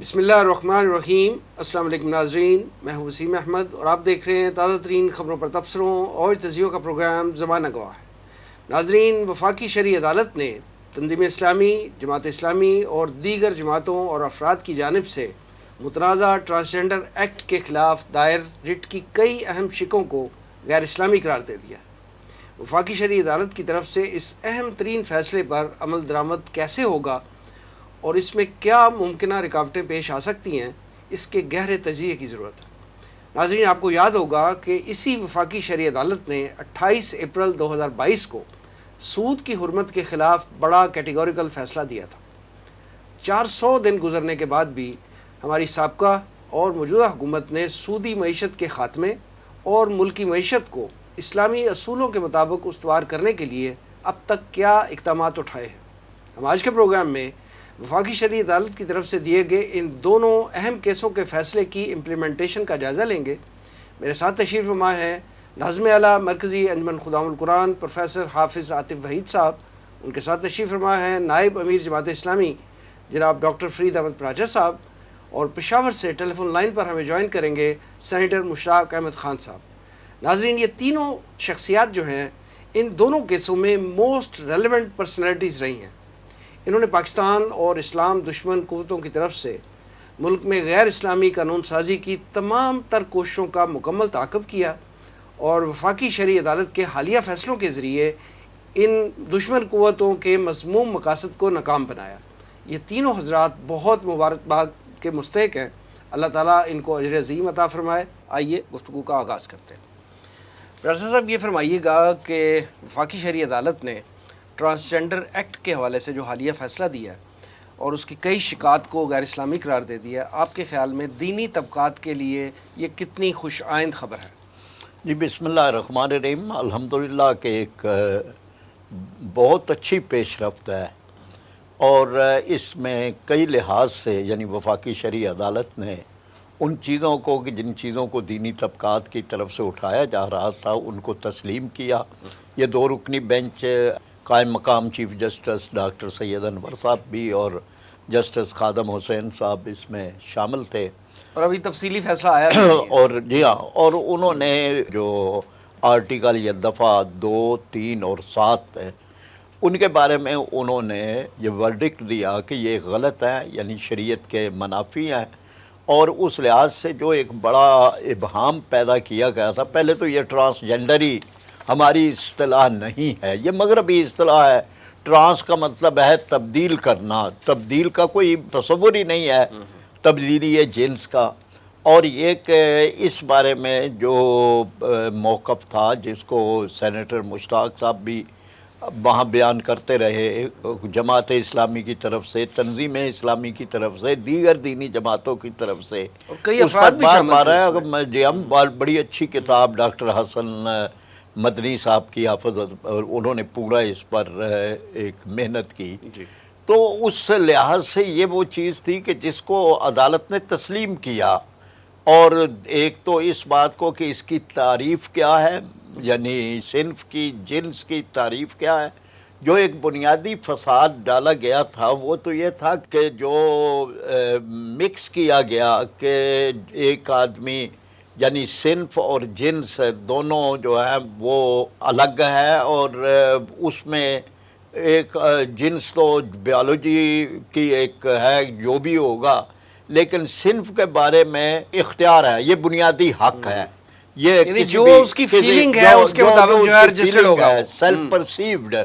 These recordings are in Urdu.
بسم اللہ الرحمن الرحیم۔ السلام علیکم ناظرین، میں ہوں وسیم احمد اور آپ دیکھ رہے ہیں تازہ ترین خبروں پر تبصروں اور تجزیوں کا پروگرام زمانہ گواہ ہے۔ ناظرین، وفاقی شرعی عدالت نے تنظیم اسلامی، جماعت اسلامی اور دیگر جماعتوں اور افراد کی جانب سے متنازع ٹرانسجنڈر ایکٹ کے خلاف دائر رٹ کی کئی اہم شقوں کو غیر اسلامی قرار دے دیا۔ وفاقی شرعی عدالت کی طرف سے اس اہم ترین فیصلے پر عمل درآمد کیسے ہوگا اور اس میں کیا ممکنہ رکاوٹیں پیش آ سکتی ہیں، اس کے گہرے تجزیے کی ضرورت ہے۔ ناظرین، آپ کو یاد ہوگا کہ اسی وفاقی شرعی عدالت نے 28 اپریل 2022 کو سود کی حرمت کے خلاف بڑا کیٹیگوریکل فیصلہ دیا تھا۔ 400 دن گزرنے کے بعد بھی ہماری سابقہ اور موجودہ حکومت نے سودی معیشت کے خاتمے اور ملکی معیشت کو اسلامی اصولوں کے مطابق استوار کرنے کے لیے اب تک کیا اقدامات اٹھائے ہیں۔ ہم آج کے پروگرام میں وفاقی شرعی عدالت کی طرف سے دیے گئے ان دونوں اہم کیسوں کے فیصلے کی امپلیمنٹیشن کا جائزہ لیں گے۔ میرے ساتھ تشریف فرما ہے ناظم اعلیٰ مرکزی انجمن خدام القرآن پروفیسر حافظ عاطف وحید صاحب، ان کے ساتھ تشریف فرما ہے نائب امیر جماعت اسلامی جناب ڈاکٹر فرید احمد پراجہ صاحب، اور پشاور سے ٹیلی فون لائن پر ہمیں جوائن کریں گے سینیٹر مشتاق احمد خان صاحب۔ ناظرین، یہ تینوں شخصیات جو ہیں ان دونوں کیسوں میں موسٹ ریلیونٹ پرسنالٹیز رہی ہیں۔ انہوں نے پاکستان اور اسلام دشمن قوتوں کی طرف سے ملک میں غیر اسلامی قانون سازی کی تمام تر کوششوں کا مکمل تعاقب کیا اور وفاقی شرعی عدالت کے حالیہ فیصلوں کے ذریعے ان دشمن قوتوں کے مذموم مقاصد کو ناکام بنایا۔ یہ تینوں حضرات بہت مبارکباد کے مستحق ہیں۔ اللہ تعالیٰ ان کو اجر عظیم عطا فرمائے۔ آئیے گفتگو کا آغاز کرتے ہیں۔ پروفیسر صاحب، یہ فرمائیے گا کہ وفاقی شرعی عدالت نے ٹرانسجنڈر ایکٹ کے حوالے سے جو حالیہ فیصلہ دیا ہے اور اس کی کئی شکات کو غیر اسلامی قرار دے دیا ہے، آپ کے خیال میں دینی طبقات کے لیے یہ کتنی خوش آئند خبر ہے؟ جی، بسم اللہ الرحمن الرحیم۔ الحمدللہ کہ ایک بہت اچھی پیش رفت ہے اور اس میں کئی لحاظ سے یعنی وفاقی شرعی عدالت نے ان چیزوں کو کہ جن چیزوں کو دینی طبقات کی طرف سے اٹھایا جا رہا تھا ان کو تسلیم کیا۔ یہ دو رکنی بینچ قائم مقام چیف جسٹس ڈاکٹر سید انور صاحب بھی اور جسٹس خادم حسین صاحب اس میں شامل تھے، اور ابھی تفصیلی فیصلہ آیا بھی نہیں ہے۔ اور جی ہاں، اور انہوں نے جو آرٹیکل یا دفعہ 2، 3 اور 7 ہے ان کے بارے میں انہوں نے یہ ورڈکٹ دیا کہ یہ غلط ہے، یعنی شریعت کے منافی ہیں، اور اس لحاظ سے جو ایک بڑا ابہام پیدا کیا گیا تھا۔ پہلے تو یہ ٹرانسجنڈری ہماری اصطلاح نہیں ہے، یہ مغربی اصطلاح ہے۔ ٹرانس کا مطلب ہے تبدیل کرنا، تبدیل کا کوئی تصور ہی نہیں ہے، تبدیلی جنس کا۔ اور یہ کہ اس بارے میں جو موقف تھا جس کو سینیٹر مشتاق صاحب بھی وہاں بیان کرتے رہے، جماعت اسلامی کی طرف سے، تنظیم اسلامی کی طرف سے، دیگر دینی جماعتوں کی طرف سے، اور کئی افراد بھی شامل ہیں۔ جی ہم بڑی اچھی کتاب ڈاکٹر حسن مدنی صاحب کی حفظت، اور انہوں نے پورا اس پر ایک محنت کی۔ تو اس لحاظ سے یہ وہ چیز تھی کہ جس کو عدالت نے تسلیم کیا، اور ایک تو اس بات کو کہ اس کی تعریف کیا ہے، یعنی صنف کی، جنس کی تعریف کیا ہے۔ جو ایک بنیادی فساد ڈالا گیا تھا وہ تو یہ تھا کہ جو مکس کیا گیا کہ ایک آدمی یعنی صنف اور جنس دونوں جو ہیں وہ الگ ہے، اور اس میں ایک جنس تو بیالوجی کی ایک ہے جو بھی ہوگا، لیکن صنف کے بارے میں اختیار ہے، یہ بنیادی حق ہے۔ یہ جو اس کی فیلنگ ہے اس کے مطابق جو ہے رجسٹرڈ ہوگا، سیلف پرسیوڈ،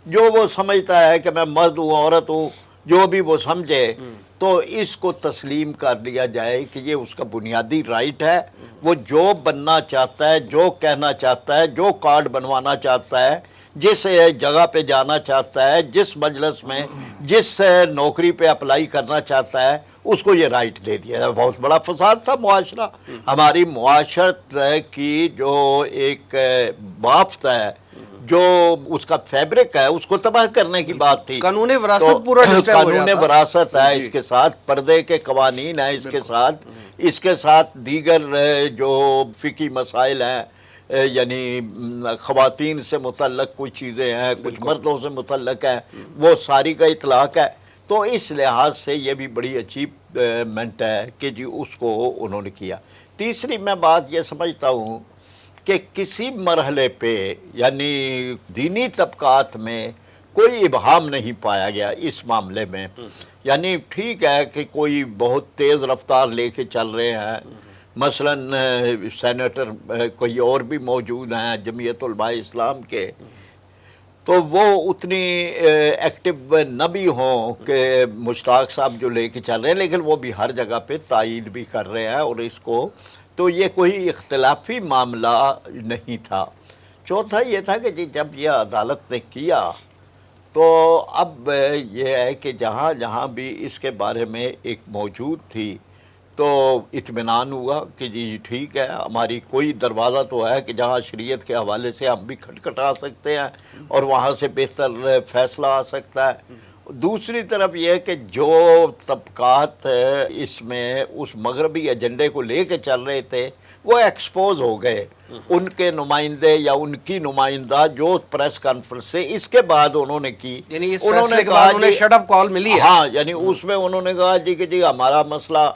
جو وہ سمجھتا ہے کہ میں مرد ہوں، عورت ہوں، جو بھی وہ سمجھے، تو اس کو تسلیم کر لیا جائے کہ یہ اس کا بنیادی رائٹ ہے۔ وہ جو بننا چاہتا ہے، جو کہنا چاہتا ہے، جو کارڈ بنوانا چاہتا ہے، جس جگہ پہ جانا چاہتا ہے، جس مجلس میں، جس نوکری پہ اپلائی کرنا چاہتا ہے، اس کو یہ رائٹ دے دیا ہے۔ بہت بڑا فساد تھا معاشرہ، ہماری معاشرت کی جو ایک بافت ہے، جو اس کا فیبرک ہے، اس کو تباہ کرنے کی بات تھی۔ قانون وراثت پورا قانون وراثت ہے اس کے ساتھ، پردے کے قوانین ہیں اس کے ساتھ دیگر جو فقہی مسائل ہیں، یعنی خواتین سے متعلق کچھ چیزیں ہیں، کچھ مردوں سے متعلق ہیں، وہ ساری کا اطلاق ہے۔ تو اس لحاظ سے یہ بھی بڑی اچھی کمٹمنٹ ہے کہ جی اس کو انہوں نے کیا۔ تیسری میں بات یہ سمجھتا ہوں کہ کسی مرحلے پہ یعنی دینی طبقات میں کوئی ابہام نہیں پایا گیا اس معاملے میں۔ یعنی ٹھیک ہے کہ کوئی بہت تیز رفتار لے کے چل رہے ہیں، مثلا سینیٹر کوئی اور بھی موجود ہیں جمعیت علماء اسلام کے، تو وہ اتنی ایکٹیو نہ بھی ہوں کہ مشتاق صاحب جو لے کے چل رہے ہیں، لیکن وہ بھی ہر جگہ پہ تائید بھی کر رہے ہیں اور اس کو، تو یہ کوئی اختلافی معاملہ نہیں تھا۔ چوتھا یہ تھا کہ جی جب یہ عدالت نے کیا تو اب یہ ہے کہ جہاں جہاں بھی اس کے بارے میں ایک موجود تھی تو اطمینان ہوا کہ جی ٹھیک ہے، ہماری کوئی دروازہ تو ہے کہ جہاں شریعت کے حوالے سے ہم بھی کھٹکھٹا سکتے ہیں اور وہاں سے بہتر فیصلہ آ سکتا ہے۔ دوسری طرف یہ کہ جو طبقات اس میں اس مغربی ایجنڈے کو لے کے چل رہے تھے وہ ایکسپوز ہو گئے، ان کے نمائندے یا ان کی نمائندہ جو پریس کانفرنس سے اس کے بعد انہوں نے کی، یعنی اس فیصلے کے بعد انہیں شٹ اپ کال ملی ہے۔ ہاں، یعنی اس میں انہوں نے کہا جی کہ جی ہمارا مسئلہ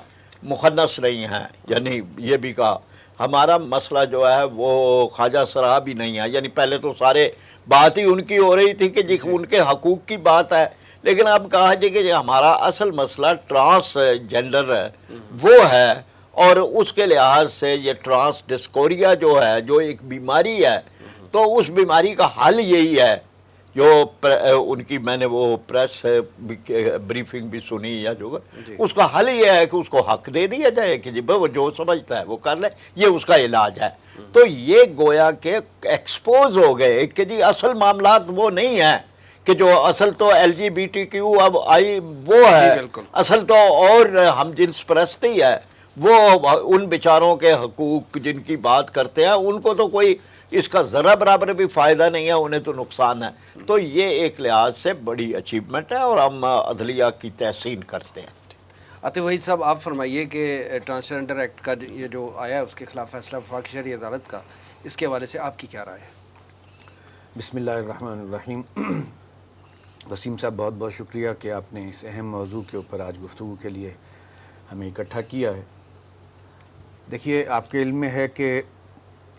مخنث نہیں ہے، یعنی یہ بھی کہا ہمارا مسئلہ جو ہے وہ خواجہ سرا بھی نہیں ہے۔ یعنی پہلے تو سارے بات ہی ان کی ہو رہی تھی کہ جی ان کے حقوق کی بات ہے، لیکن اب کہا جی کہ ہمارا اصل مسئلہ ٹرانس جینڈر وہ ہے، اور اس کے لحاظ سے یہ ٹرانس ڈسکوریا جو ہے جو ایک بیماری ہے، تو اس بیماری کا حل یہی ہے جو ان کی میں نے وہ پریس بریفنگ بھی سنی یا جو اس کا حل یہ ہے کہ اس کو حق دے دیا جائے کہ جی وہ جو سمجھتا ہے وہ کر لے، یہ اس کا علاج ہے۔ تو یہ گویا کہ ایکسپوز ہو گئے کہ جی اصل معاملات وہ نہیں ہیں کہ جو اصل تو L G B T Q اب آئی وہ ہے، اصل تو اور ہم جنس پرستی ہے، وہ ان بیچاروں کے حقوق جن کی بات کرتے ہیں ان کو تو کوئی اس کا ذرا برابر بھی فائدہ نہیں ہے، انہیں تو نقصان ہے۔ تو یہ ایک لحاظ سے بڑی اچیومنٹ ہے اور ہم عدلیہ کی تحسین کرتے ہیں۔ عاطف وحید صاحب، آپ فرمائیے کہ ٹرانسجنڈر ایکٹ کا یہ جو آیا ہے اس کے خلاف فیصلہ وفاقی شرعی عدالت کا، اس کے حوالے سے آپ کی کیا رائے ہے؟ بسم اللہ الرحمن الرحیم۔ وسیم صاحب بہت بہت شکریہ کہ آپ نے اس اہم موضوع کے اوپر آج گفتگو کے لیے ہمیں اکٹھا کیا ہے۔ دیکھیے، آپ کے علم میں ہے کہ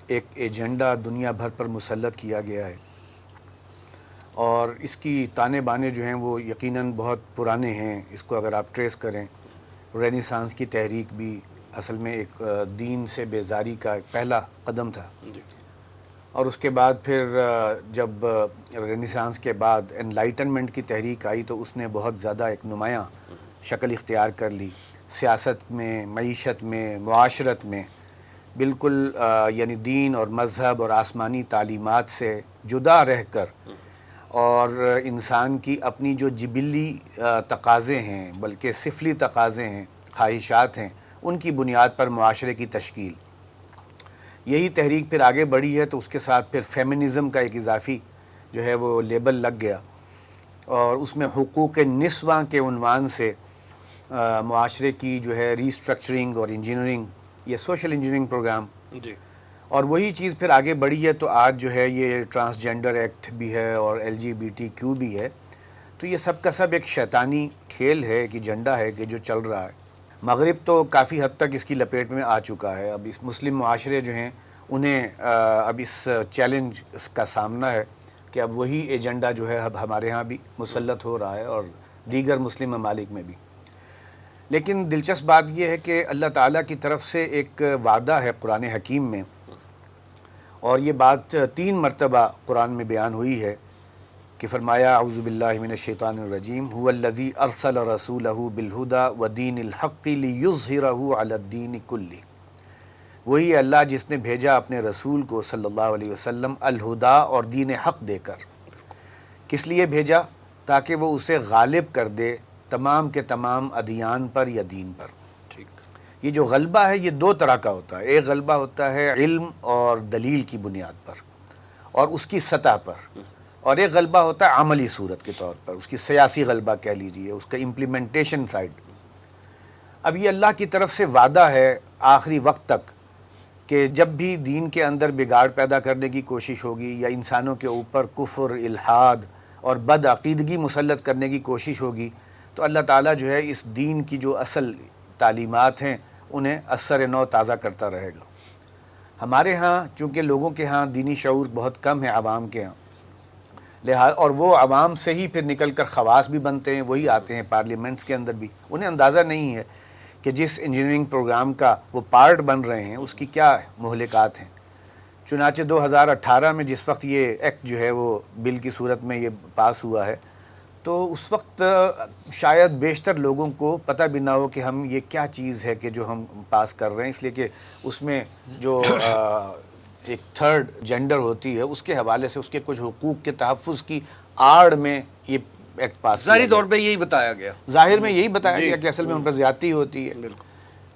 ایک ایجنڈا دنیا بھر پر مسلط کیا گیا ہے اور اس کی تانے بانے جو ہیں وہ یقیناً بہت پرانے ہیں۔ اس کو اگر آپ ٹریس کریں، رینیسانس کی تحریک بھی اصل میں ایک دین سے بیزاری کا ایک پہلا قدم تھا، اور اس کے بعد پھر جب رینیسانس کے بعد انلائٹنمنٹ کی تحریک آئی تو اس نے بہت زیادہ ایک نمایاں شکل اختیار کر لی، سیاست میں، معیشت میں، معاشرت میں، بالکل یعنی دین اور مذہب اور آسمانی تعلیمات سے جدا رہ کر، اور انسان کی اپنی جو جبلی تقاضے ہیں، بلکہ سفلی تقاضے ہیں، خواہشات ہیں، ان کی بنیاد پر معاشرے کی تشکیل۔ یہی تحریک پھر آگے بڑھی ہے تو اس کے ساتھ پھر فیمنزم کا ایک اضافی جو ہے وہ لیبل لگ گیا، اور اس میں حقوق نسواں کے عنوان سے معاشرے کی جو ہے ری اسٹرکچرنگ اور انجینئرنگ، یہ سوشل انجینئرنگ پروگرام، اور وہی چیز پھر آگے بڑھی ہے تو آج جو ہے یہ ٹرانسجنڈر ایکٹ بھی ہے اور L G B T Q بھی ہے۔ تو یہ سب کا سب ایک شیطانی کھیل ہے، ایک ایجنڈا ہے کہ جو چل رہا ہے۔ مغرب تو کافی حد تک اس کی لپیٹ میں آ چکا ہے۔ اب اس مسلم معاشرے جو ہیں انہیں اب اس چیلنج کا سامنا ہے کہ اب وہی ایجنڈا جو ہے اب ہمارے ہاں بھی مسلط ہو رہا ہے اور دیگر مسلم ممالک میں بھی۔ لیکن دلچسپ بات یہ ہے کہ اللہ تعالیٰ کی طرف سے ایک وعدہ ہے قرآن حکیم میں، اور یہ بات 3 مرتبہ قرآن میں بیان ہوئی ہے کہ فرمایا اعوذ باللہ من الشیطان الرجیم هو الذی ارسل رسولہ بالہدی ودین الحق لیظہرہ علی الدین کلہ۔ وہی ہے اللہ جس نے بھیجا اپنے رسول کو صلی اللہ علیہ وسلم الہدا اور دین حق دے کر۔ کس لیے بھیجا؟ تاکہ وہ اسے غالب کر دے تمام کے تمام ادیان پر یا دین پر۔ یہ جو غلبہ ہے یہ 2 طرح کا ہوتا ہے۔ ایک غلبہ ہوتا ہے علم اور دلیل کی بنیاد پر اور اس کی سطح پر، اور ایک غلبہ ہوتا ہے عملی صورت کے طور پر، اس کی سیاسی غلبہ کہہ لیجئے، اس کا امپلیمنٹیشن سائڈ۔ اب یہ اللہ کی طرف سے وعدہ ہے آخری وقت تک کہ جب بھی دین کے اندر بگاڑ پیدا کرنے کی کوشش ہوگی یا انسانوں کے اوپر کفر، الحاد اور بد عقیدگی مسلط کرنے کی کوشش ہوگی تو اللہ تعالیٰ جو ہے اس دین کی جو اصل تعلیمات ہیں انہیں اثر نو تازہ کرتا رہے گا۔ ہمارے ہاں چونکہ لوگوں کے ہاں دینی شعور بہت کم ہے عوام کے ہاں، لہٰذا اور وہ عوام سے ہی پھر نکل کر خواص بھی بنتے ہیں، وہی آتے ہیں پارلیمنٹس کے اندر بھی، انہیں اندازہ نہیں ہے کہ جس انجینئرنگ پروگرام کا وہ پارٹ بن رہے ہیں اس کی کیا مہلکات ہیں۔ چنانچہ 2018 میں جس وقت یہ ایکٹ جو ہے وہ بل کی صورت میں یہ پاس ہوا ہے، تو اس وقت شاید بیشتر لوگوں کو پتہ بھی نہ ہو کہ ہم یہ کیا چیز ہے کہ جو ہم پاس کر رہے ہیں، اس لیے کہ اس میں جو ایک تھرڈ جینڈر ہوتی ہے اس کے حوالے سے اس کے کچھ حقوق کے تحفظ کی آڑ میں یہ ایکٹ پاس ظاہری طور پہ یہی بتایا گیا، ظاہر میں یہی بتایا گیا کہ اصل میں ان پر زیادتی ہوتی ہے۔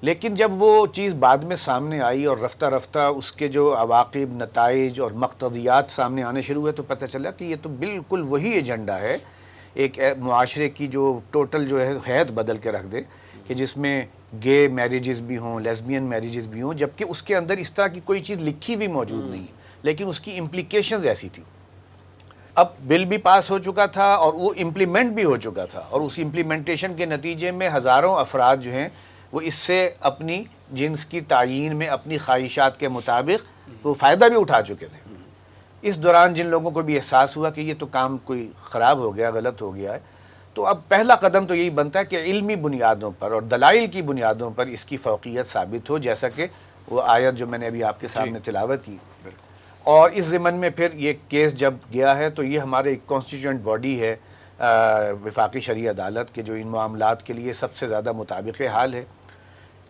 لیکن جب وہ چیز بعد میں سامنے آئی اور رفتہ رفتہ اس کے جو عواقب، نتائج اور مقتضیات سامنے آنے شروع ہوئے تو پتہ چلا کہ یہ تو بالکل وہی ایجنڈا ہے ایک معاشرے کی جو ٹوٹل جو ہے حیت بدل کے رکھ دے، کہ جس میں گے میریجز بھی ہوں، لیسبین میریجز بھی ہوں، جبکہ اس کے اندر اس طرح کی کوئی چیز لکھی ہوئی موجود نہیں ہے، لیکن اس کی امپلیکیشنز ایسی تھی۔ اب بل بھی پاس ہو چکا تھا اور وہ امپلیمنٹ بھی ہو چکا تھا، اور اس امپلیمنٹیشن کے نتیجے میں ہزاروں افراد جو ہیں وہ اس سے اپنی جنس کی تعیین میں اپنی خواہشات کے مطابق وہ فائدہ بھی اٹھا چکے تھے۔ اس دوران جن لوگوں کو بھی احساس ہوا کہ یہ تو کام کوئی خراب ہو گیا، غلط ہو گیا ہے، تو اب پہلا قدم تو یہی بنتا ہے کہ علمی بنیادوں پر اور دلائل کی بنیادوں پر اس کی فوقیت ثابت ہو، جیسا کہ وہ آیت جو میں نے ابھی آپ کے سامنے تلاوت کی۔ اور اس ضمن میں پھر یہ کیس جب گیا ہے تو یہ ہمارے ایک کانسٹیٹیوئنٹ باڈی ہے وفاقی شرعی عدالت کے، جو ان معاملات کے لیے سب سے زیادہ مطابق حال ہے۔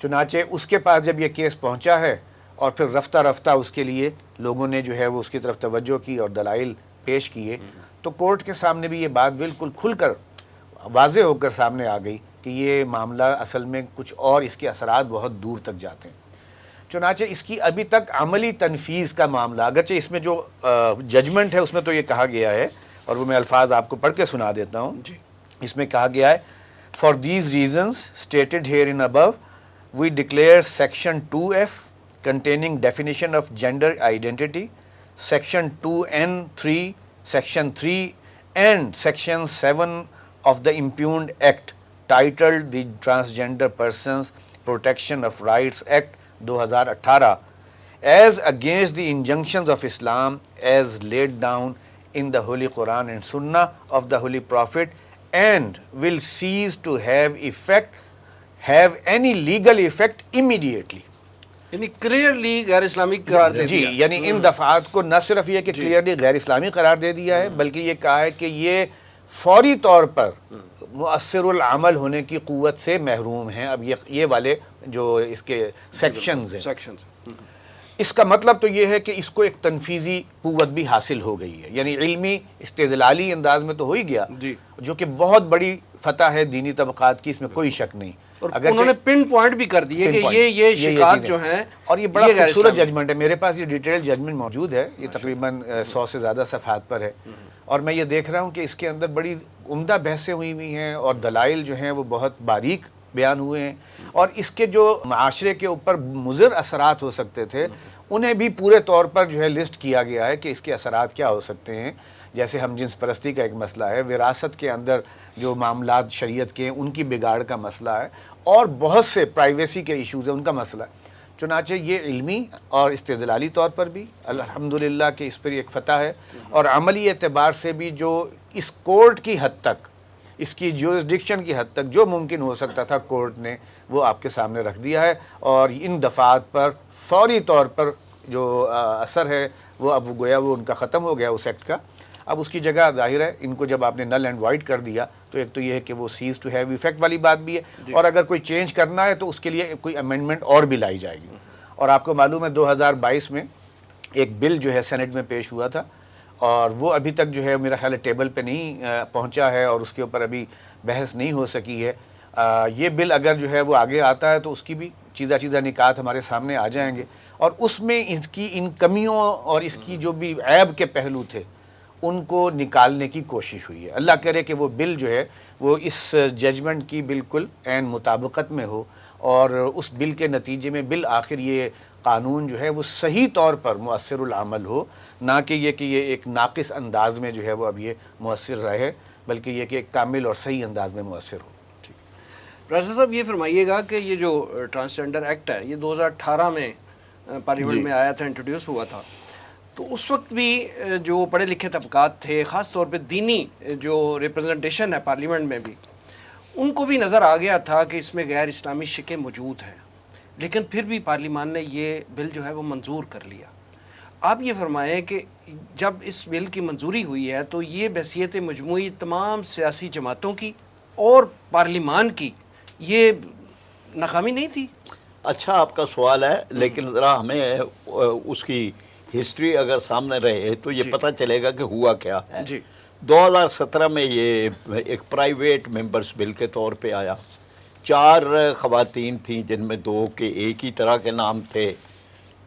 چنانچہ اس کے پاس جب یہ کیس پہنچا ہے اور پھر رفتہ رفتہ اس کے لیے لوگوں نے جو ہے وہ اس کی طرف توجہ کی اور دلائل پیش کیے، تو کورٹ کے سامنے بھی یہ بات بالکل کھل کر واضح ہو کر سامنے آ گئی کہ یہ معاملہ اصل میں کچھ اور اس کے اثرات بہت دور تک جاتے ہیں۔ چنانچہ اس کی ابھی تک عملی تنفیذ کا معاملہ، اگرچہ اس میں جو ججمنٹ ہے اس میں تو یہ کہا گیا ہے، اور وہ میں الفاظ آپ کو پڑھ کے سنا دیتا ہوں۔ اس میں کہا گیا ہے for these reasons stated here in above we declare section 2F containing definition of gender identity, section 2N3, section 3 and section 7 of the impugned act titled the Transgender Persons Protection of Rights Act 2018 as against the injunctions of Islam as laid down in the Holy Quran and Sunnah of the Holy Prophet, and will cease to have any legal effect immediately. یعنی کلیئرلی غیر اسلامی قرار دے جی، دیا۔ یعنی ان دفعات کو نہ صرف یہ کہ کلیئرلی غیر اسلامی قرار دے دیا ہے، بلکہ یہ کہا ہے کہ یہ فوری طور پر مؤثر العمل ہونے کی قوت سے محروم ہیں۔ اب یہ والے جو اس کے سیکشنز ہیں، اس کا مطلب تو یہ ہے کہ اس کو ایک تنفیذی قوت بھی حاصل ہو گئی ہے، یعنی علمی استدلالی انداز میں تو ہو ہی گیا، جو کہ بہت بڑی فتح ہے دینی طبقات کی، اس میں کوئی شک نہیں۔ اور انہوں نے پن پوائنٹ بھی کر دیے کہ یہ شکایات جو ہیں، اور یہ بڑا خوبصورت ججمنٹ ہے۔ میرے پاس یہ ڈیٹیل ججمنٹ موجود ہے، یہ تقریباً 100 سے زیادہ صفحات پر ہے، اور میں یہ دیکھ رہا ہوں کہ اس کے اندر بڑی عمدہ بحثیں ہوئی ہیں اور دلائل جو ہیں وہ بہت باریک بیان ہوئے ہیں، اور اس کے جو معاشرے کے اوپر مضر اثرات ہو سکتے تھے انہیں بھی پورے طور پر جو ہے لسٹ کیا گیا ہے کہ اس کے اثرات کیا ہو سکتے ہیں۔ جیسے ہم جنس پرستی کا ایک مسئلہ ہے، وراثت کے اندر جو معاملات شریعت کے ہیں ان کی بگاڑ کا مسئلہ ہے، اور بہت سے پرائیویسی کے ایشوز ہیں ان کا مسئلہ ہے۔ چنانچہ یہ علمی اور استدلالی طور پر بھی الحمدللہ کہ اس پر ایک فتح ہے، اور عملی اعتبار سے بھی جو اس کورٹ کی حد تک، اس کی جورسڈکشن کی حد تک جو ممکن ہو سکتا تھا کورٹ نے وہ آپ کے سامنے رکھ دیا ہے، اور ان دفعات پر فوری طور پر جو اثر ہے وہ اب گویا وہ ان کا ختم ہو گیا اس ایکٹ کا۔ اب اس کی جگہ ظاہر ہے ان کو جب آپ نے نل اینڈ وائڈ کر دیا تو ایک تو یہ ہے کہ وہ سیز ٹو ہیو ایفیکٹ والی بات بھی ہے، اور اگر کوئی چینج کرنا ہے تو اس کے لیے کوئی امینڈمنٹ اور بھی لائی جائے گی۔ اور آپ کو معلوم ہے 2022 میں ایک بل جو ہے سینٹ میں پیش ہوا تھا، اور وہ ابھی تک جو ہے میرا خیال ہے ٹیبل پہ نہیں پہنچا ہے، اور اس کے اوپر ابھی بحث نہیں ہو سکی ہے۔ یہ بل اگر جو ہے وہ آگے آتا ہے تو اس کی بھی چیدہ چیدہ نکات ہمارے سامنے آ جائیں گے، اور اس میں اس کی ان کمیوں اور اس کی جو بھی عیب کے پہلو تھے ان کو نکالنے کی کوشش ہوئی ہے۔ اللہ کرے کہ وہ بل جو ہے وہ اس ججمنٹ کی بالکل عین مطابقت میں ہو، اور اس بل کے نتیجے میں بالآخر یہ قانون جو ہے وہ صحیح طور پر مؤثر العمل ہو، نہ کہ یہ ایک ناقص انداز میں جو ہے وہ اب یہ مؤثر رہے، بلکہ یہ کہ ایک کامل اور صحیح انداز میں مؤثر ہو۔ پروفیسر صاحب یہ فرمائیے گا کہ یہ جو ٹرانسجنڈر ایکٹ ہے یہ 2018 میں پارلیمنٹ میں آیا تھا، انٹروڈیوس ہوا تھا، تو اس وقت بھی جو پڑھے لکھے طبقات تھے، خاص طور پہ دینی جو ریپرزنٹیشن ہے پارلیمنٹ میں بھی، ان کو بھی نظر آ گیا تھا کہ اس میں غیر اسلامی شکیں موجود ہیں، لیکن پھر بھی پارلیمان نے یہ بل جو ہے وہ منظور کر لیا۔ آپ یہ فرمائیں کہ جب اس بل کی منظوری ہوئی ہے تو یہ بحیثیت مجموعی تمام سیاسی جماعتوں کی اور پارلیمان کی یہ ناکامی نہیں تھی؟ اچھا آپ کا سوال ہے، لیکن ذرا ہمیں اس کی ہسٹری اگر سامنے رہے تو یہ پتہ چلے گا کہ ہوا کیا ہے۔ جی 2017 میں یہ ایک پرائیویٹ ممبرز بل کے طور پہ آیا، 4 خواتین تھیں جن میں 2 کے ایک ہی طرح کے نام تھے،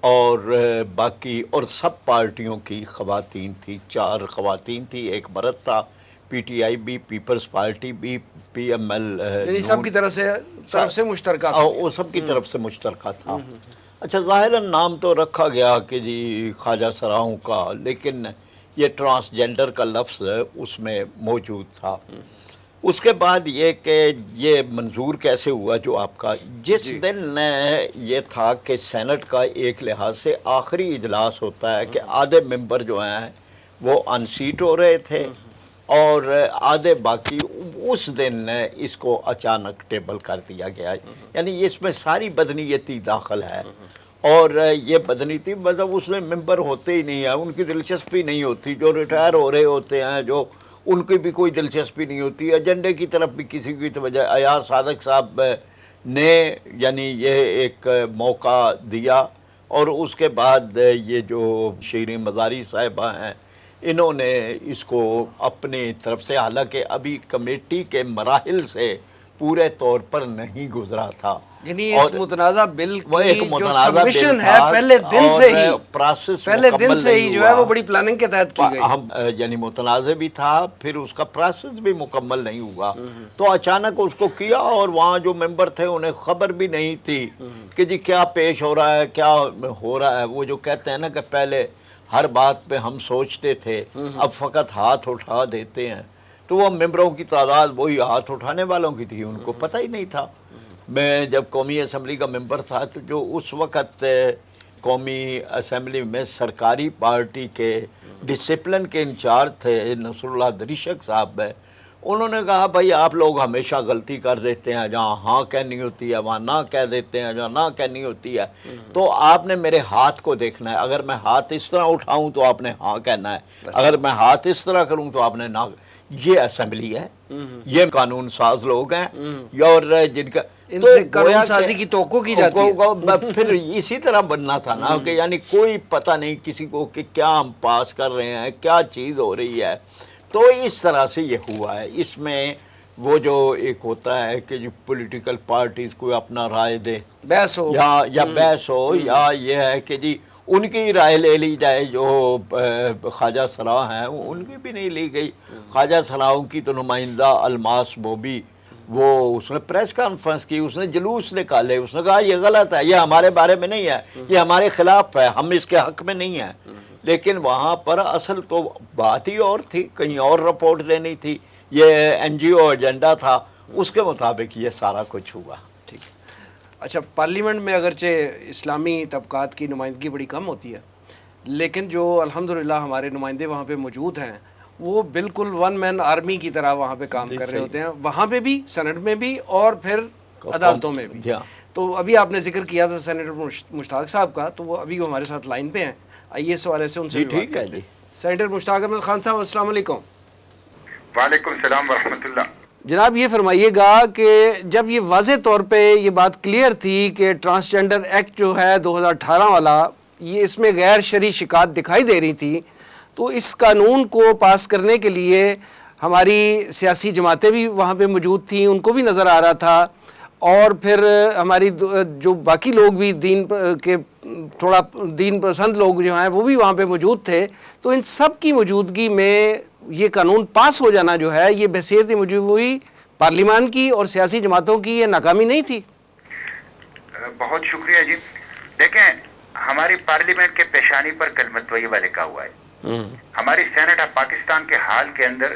اور باقی اور سب پارٹیوں کی خواتین تھی، 4 خواتین تھی، ایک مرد تھا، پی ٹی آئی بھی، پیپلز پارٹی بھی، پی ایم ایل، یعنی سب کی طرف سے مشترکہ تھا، وہ سب کی طرف سے مشترکہ تھا۔ اچھا ظاہراً نام تو رکھا گیا کہ جی خواجہ سراؤں کا، لیکن یہ ٹرانسجنڈر کا لفظ اس میں موجود تھا۔ اس کے بعد یہ کہ یہ منظور کیسے ہوا جو آپ کا جس دن یہ تھا کہ سینٹ کا ایک لحاظ سے آخری اجلاس ہوتا ہے کہ آدھے ممبر جو ہیں وہ ان سیٹ ہو رہے تھے اور آدھے باقی، اس دن اس کو اچانک ٹیبل کر دیا گیا، یعنی اس میں ساری بدنیتی داخل ہے۔ اور یہ بدنیتی مطلب اس میں ممبر ہوتے ہی نہیں ہیں، ان کی دلچسپی نہیں ہوتی، جو ریٹائر ہو رہے ہوتے ہیں جو ان کی بھی کوئی دلچسپی نہیں ہوتی، ایجنڈے کی طرف بھی کسی کی توجہ۔ ایاز صادق صاحب نے یعنی یہ ایک موقع دیا، اور اس کے بعد یہ جو شیریں مزاری صاحبہ ہیں انہوں نے اس کو اپنی طرف سے، حالانکہ ابھی کمیٹی کے مراحل سے پورے طور پر نہیں گزرا تھا، یعنی اس متنازع بل وہ ایک کی جو متنازع سبمیشن بل ہے تھا پہلے دن سے ہی، پروسیس پہلے دن سے ہی جو ہے وہ ہوا۔ بڑی پلاننگ کے تحت کی گئی۔ ہم یعنی متنازع بھی تھا، پھر اس کا پروسیس بھی مکمل نہیں ہوا، تو اچانک اس کو کیا، اور وہاں جو ممبر تھے انہیں خبر بھی نہیں تھی کہ جی کیا پیش ہو رہا ہے، کیا ہو رہا ہے۔ وہ جو کہتے ہیں نا کہ پہلے ہر بات پہ ہم سوچتے تھے، اب فقط ہاتھ اٹھا دیتے ہیں، تو وہ ممبروں کی تعداد وہی ہاتھ اٹھانے والوں کی تھی، ان کو پتہ ہی نہیں تھا۔ میں جب قومی اسمبلی کا ممبر تھا تو جو اس وقت قومی اسمبلی میں سرکاری پارٹی کے ڈسپلن کے انچارج تھے نصر اللہ دریشک صاحب، انہوں نے کہا بھائی آپ لوگ ہمیشہ غلطی کر دیتے ہیں، جہاں ہاں کہنی ہوتی ہے وہاں نہ کہہ دیتے ہیں، جہاں نہ کہنی ہوتی ہے، تو آپ نے میرے ہاتھ کو دیکھنا ہے، اگر میں ہاتھ اس طرح اٹھاؤں تو آپ نے ہاں کہنا ہے، اگر میں ہاتھ اس طرح کروں تو آپ نے نہ۔ یہ اسمبلی ہے، یہ قانون ساز لوگ ہیں، اور جن کا ان سے قانون سازی کی توقع کی جاتی ہے۔ پھر اسی طرح بننا تھا نا کہ یعنی کوئی پتہ نہیں کسی کو کہ کیا ہم پاس کر رہے ہیں، کیا چیز ہو رہی ہے، تو اس طرح سے یہ ہوا ہے۔ اس میں وہ جو ایک ہوتا ہے کہ جو پولیٹیکل پارٹیز کوئی اپنا رائے دے، بحث ہو یا بحث ہو، یا یہ ہے کہ جی ان کی رائے لے لی جائے، جو خواجہ سراؤں ہیں ان کی بھی نہیں لی گئی۔ خواجہ سراؤں کی تو نمائندہ الماس بوبی، وہ اس نے پریس کانفرنس کی، اس نے جلوس نکالے، اس نے کہا یہ غلط ہے، یہ ہمارے بارے میں نہیں ہے، یہ ہمارے خلاف ہے، ہم اس کے حق میں نہیں ہیں۔ لیکن وہاں پر اصل تو بات ہی اور تھی، کہیں اور رپورٹ دینی تھی، یہ این جی او ایجنڈا تھا، اس کے مطابق یہ سارا کچھ ہوا۔ ٹھیک ہے۔ اچھا، پارلیمنٹ میں اگرچہ اسلامی طبقات کی نمائندگی بڑی کم ہوتی ہے، لیکن جو الحمدللہ ہمارے نمائندے وہاں پہ موجود ہیں وہ بالکل ون مین آرمی کی طرح وہاں پہ کام کر رہے ہوتے ہیں، وہاں پہ بھی، سینٹ میں بھی، اور پھر عدالتوں میں بھی۔ تو ابھی آپ نے ذکر کیا تھا سینیٹر مشتاق صاحب کا، تو وہ ابھی ہمارے ساتھ لائن پہ ہیں، آئیے اس حوالے سے ان سے ٹھیک ہے جی۔ سینیٹر مشتاق احمد خان صاحب السلام علیکم۔ وعلیکم السلام ورحمۃ اللہ۔ جناب یہ فرمائیے گا کہ جب یہ واضح طور پہ یہ بات کلیئر تھی کہ ٹرانسجنڈر ایکٹ جو ہے 2018 والا، یہ اس میں غیر شرعی شکایت دکھائی دے رہی تھی، تو اس قانون کو پاس کرنے کے لیے ہماری سیاسی جماعتیں بھی وہاں پہ موجود تھیں، ان کو بھی نظر آ رہا تھا، اور پھر ہماری جو باقی لوگ بھی دین کے تھوڑا دین پسند لوگ جو ہیں وہ بھی وہاں پہ موجود تھے، تو ان سب کی موجودگی میں یہ قانون پاس ہو جانا جو ہے، یہ بحیثیت مجموعی پارلیمان کی اور سیاسی جماعتوں کی یہ ناکامی نہیں تھی؟ بہت شکریہ جی۔ دیکھیں، ہماری پارلیمنٹ کے پیشانی پر کلمت طیبہ لکھا ہوا ہے۔ ہماری سینٹ آف پاکستان کے حال کے اندر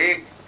1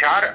4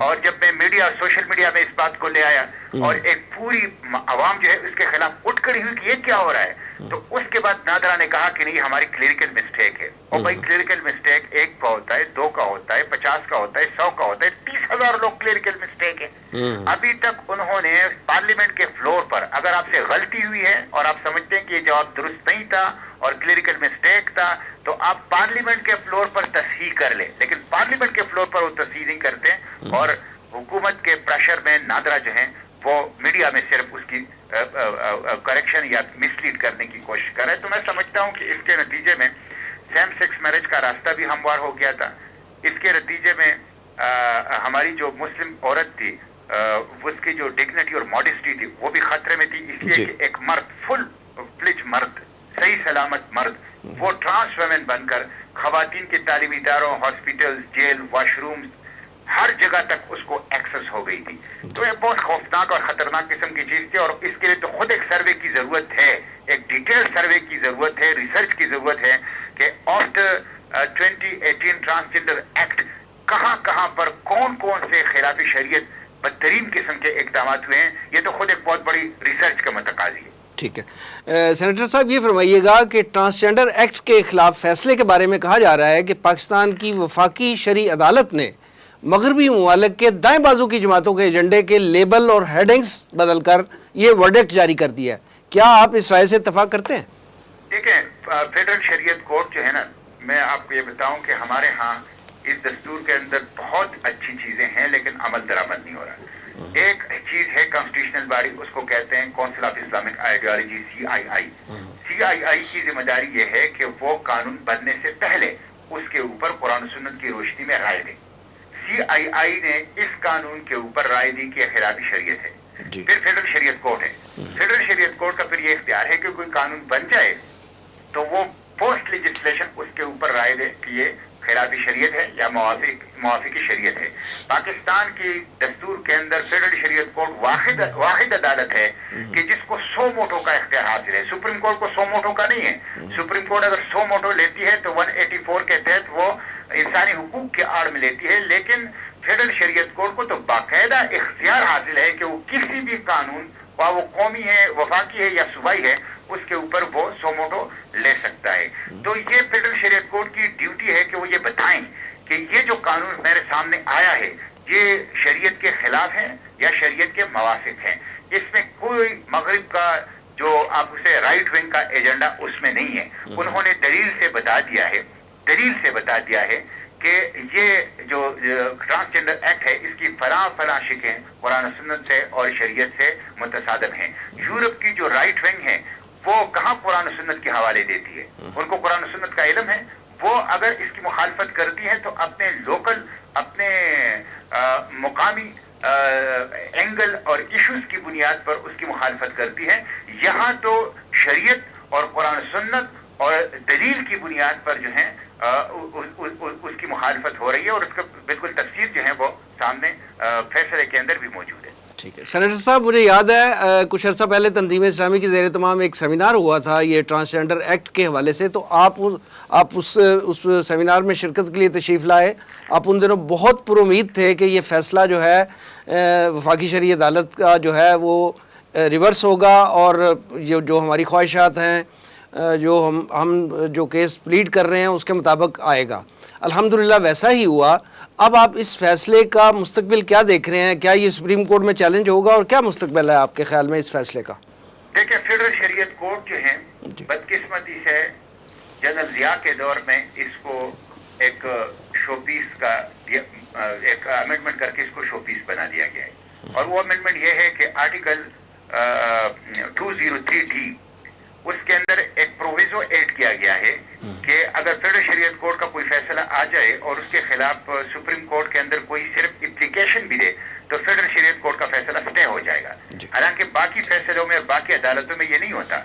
اور جب میں میڈیا سوشل میڈیا میں اس بات کو لے آیا اور ایک پوری عوام جو ہے اس کے خلاف اٹھ کھڑی ہوئی کہ یہ کیا ہو رہا ہے، تو اس کے بعد نادرا نے کہا کہ نہیں ہماری کلیریکل مسٹیک ہے. اور بھائی کلیریکل مسٹیک 1 کا ہوتا ہے، 2 کا ہوتا ہے، 50 کا ہوتا ہے، 100 کا ہوتا ہے، 30,000 لوگ کلیریکل مسٹیک ہے. ابھی تک انہوں نے پارلیمنٹ کے فلور پر اگر آپ سے غلطی ہوئی ہے اور آپ سمجھتے ہیں کہ یہ جواب درست نہیں تھا اور کلیریکل مسٹیک تھا تو آپ پارلیمنٹ کے فلور پر تصحیح کر لیں، لیکن پارلیمنٹ کے فلور پر وہ تصحیح نہیں کرتے اور حکومت کے پریشر میں نادرا جو ہیں وہ میڈیا میں صرف اس کی کریکشن یا مس لیڈ کرنے کی کوشش کر رہے ہیں. تو میں سمجھتا ہوں کہ اس کے نتیجے میں سیم سیکس میرج کا راستہ بھی ہموار ہو گیا تھا. اس کے نتیجے میں ہماری جو مسلم عورت تھی اس کی جو ڈگنیٹی اور ماڈسٹی تھی وہ بھی خطرے میں تھی، اس لیے کہ ایک مرد فل فلج مرد صحیح سلامت مرد وہ ٹرانس ویمن بن کر خواتین کے تعلیمی اداروں، ہاسپٹل، جیل، واش روم ہر جگہ تک اس کو ایکسس ہو گئی تھی. تو یہ بہت خوفناک اور خطرناک قسم کی چیز تھی اور اس کے لیے تو خود ایک سروے کی ضرورت ہے، ایک ڈیٹیل سروے کی ضرورت ہے، ریسرچ کی ضرورت ہے کہ آفٹر 2018 ٹرانسجنڈر ایکٹ کہاں کہاں پر کون کون سے خلاف شریعت بدترین قسم کے اقدامات ہوئے ہیں. یہ تو خود ایک بہت بڑی ریسرچ کا متقاضی ہے. ٹھیک ہے سینیٹر صاحب، یہ فرمائیے گا کہ ٹرانسجنڈر ایکٹ کے خلاف فیصلے کے بارے میں کہا جا رہا ہے کہ پاکستان کی وفاقی شرعی عدالت نے مغربی ممالک کے دائیں بازو کی جماعتوں کے ایجنڈے کے لیبل اور ہیڈنگز بدل کر یہ ورڈکٹ جاری کر دیا ہے. کیا آپ اس رائے سے اتفاق کرتے ہیں؟ دیکھیں فیڈرل شریعت کورٹ جو ہے نا، میں آپ کو یہ بتاؤں کہ ہمارے ہاں اس دستور کے اندر بہت اچھی چیزیں ہیں لیکن عمل درآمد نہیں ہو رہا. ایک چیز ہے کانسٹیٹیوشنل باڈی، اس کو کہتے ہیں council of Islamic ideology CII. CII کی ذمہ داری یہ ہے کہ وہ قانون بننے سے پہلے اس کے اوپر قرآن و سنت کی روشنی میں رائے دے. CII نے اس قانون کے اوپر رائے دی کہ خلاف شریعت ہے. پھر فیڈرل شریعت کورٹ ہے. فیڈرل شریعت کورٹ کا پھر یہ اختیار ہے کہ کوئی قانون بن جائے تو وہ پوسٹ لیجسلیشن اس کے اوپر رائے دے کہ یہ خلاف شریعت ہے یا موافق شریعت ہے. پاکستان کی دستور کے اندر فیڈرل شریعت کورٹ واحد عدالت ہے کہ جس کو 100 موٹو کا اختیار حاصل ہے. سپریم کورٹ کو 100 موٹو کا نہیں ہے. سپریم کورٹ اگر 100 موٹو لیتی ہے تو 184 کے تحت وہ انسانی حقوق کے آڑ میں لیتی ہے، لیکن فیڈرل شریعت کورٹ کو تو باقاعدہ اختیار حاصل ہے کہ وہ کسی بھی قانون وہ قومی ہے، وفاقی ہے یا صوبائی ہے، اس کے اوپر وہ 100 موٹو لے سکتا ہے. تو یہ فیڈرل شریعت کورٹ کی ڈیوٹی ہے کہ وہ یہ بتائیں کہ یہ جو قانون میرے سامنے آیا ہے یہ شریعت کے خلاف ہے یا شریعت کے موافق ہیں. اس میں کوئی مغرب کا جو آپ اسے رائٹ ونگ کا ایجنڈا اس میں نہیں ہے. انہوں نے دلیل سے بتا دیا ہے کہ یہ جو ٹرانسجنڈر ایکٹ ہے اس کی فلاں شکیں قرآن و سنت سے اور شریعت سے متصادم ہیں. یورپ کی جو رائٹ ونگ ہے وہ کہاں قرآن و سنت کے حوالے دیتی ہے؟ ان کو قرآن و سنت کا علم ہے. وہ اگر اس کی مخالفت کرتی ہے تو اپنے لوکل، اپنے مقامی اینگل اور ایشوز کی بنیاد پر اس کی مخالفت کرتی ہے. یہاں تو شریعت اور قرآن و سنت اور دلیل کی بنیاد پر جو ہے اس کی مخالفت ہو رہی ہے اور اس کا بالکل تفسیر جو ہے وہ سامنے فیصلے کے اندر بھی موجود ہے. ٹھیک ہے سینیٹر صاحب، مجھے یاد ہے کچھ عرصہ پہلے تنظیم اسلامی کے زیر تمام ایک سیمینار ہوا تھا یہ ٹرانسجنڈر ایکٹ کے حوالے سے، تو آپ اس سیمینار میں شرکت کے لیے تشریف لائے. آپ ان دنوں بہت پر امید تھے کہ یہ فیصلہ جو ہے وفاقی شرعی عدالت کا جو ہے وہ ریورس ہوگا اور جو ہماری خواہشات ہیں، جو ہم جو کیس پلیڈ کر رہے ہیں اس کے مطابق آئے گا. الحمدللہ ویسا ہی ہوا. اب آپ اس فیصلے کا مستقبل کیا دیکھ رہے ہیں؟ کیا یہ سپریم کورٹ میں چیلنج ہوگا اور کیا مستقبل ہے آپ کے خیال میں اس فیصلے کا؟ دیکھیں فیڈرل شریعت کورٹ جو ہے بدقسمتی سے جنرل ضیاء کے دور میں اس کو ایک شو پیس کا ایک امینڈمنٹ کر کے اس کو شو پیس بنا دیا گیا ہے. اور وہ امینڈمنٹ یہ ہے کہ آرٹیکل 203D اس کے اندر ایک پروویزو ایڈ کیا گیا ہے کہ اگر فیڈرل شریعت کورٹ کا کوئی فیصلہ آ جائے اور اس کے خلاف سپریم کورٹ کے اندر کوئی صرف اپلیکیشن بھی دے تو فیڈرل شریعت کورٹ کا فیصلہ سٹے ہو جائے گا. حالانکہ باقی فیصلوں میں، باقی عدالتوں میں یہ نہیں ہوتا.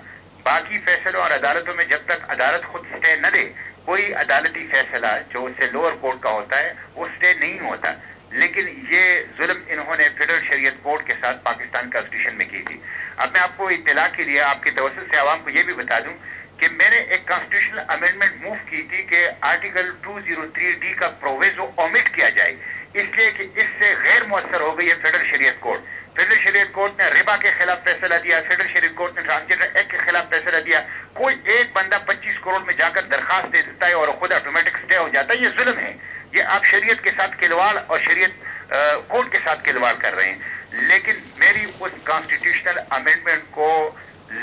باقی فیصلوں اور عدالتوں میں جب تک عدالت خود سٹے نہ دے کوئی عدالتی فیصلہ جو اس سے لوور کورٹ کا ہوتا ہے وہ سٹے نہیں ہوتا. لیکن یہ ظلم انہوں نے فیڈرل شریعت کورٹ کے ساتھ پاکستان کانسٹیٹیوشن میں کی تھی. اب میں آپ کو اطلاع کے لیے آپ کے توسط سے عوام کو یہ بھی بتا دوں کہ میں نے ایک کانسٹیٹیوشنل امینڈمنٹ موو کی تھی کہ آرٹیکل 203D کا پروویزو اومٹ کیا جائے. اس لیے کہ اس سے غیر مؤثر ہو گئی ہے فیڈرل شریعت کورٹ. فیڈرل شریعت کورٹ نے ربا کے خلاف فیصلہ دیا, فیڈرل شریعت کورٹ نے ٹرانسجنڈر ایکٹ کے خلاف فیصلہ دیا. کوئی ایک بندہ 25 کروڑ میں جا کر درخواست دے دیتا ہے اور خود آٹومیٹک سٹے ہو جاتا ہے. یہ ظلم ہے, یہ آپ شریعت کے ساتھ کھلواڑ اور شریعت کورٹ کے ساتھ کھلواڑ کر رہے ہیں. لیکن میری اس کانسٹیٹیوشنل امینڈمنٹ کو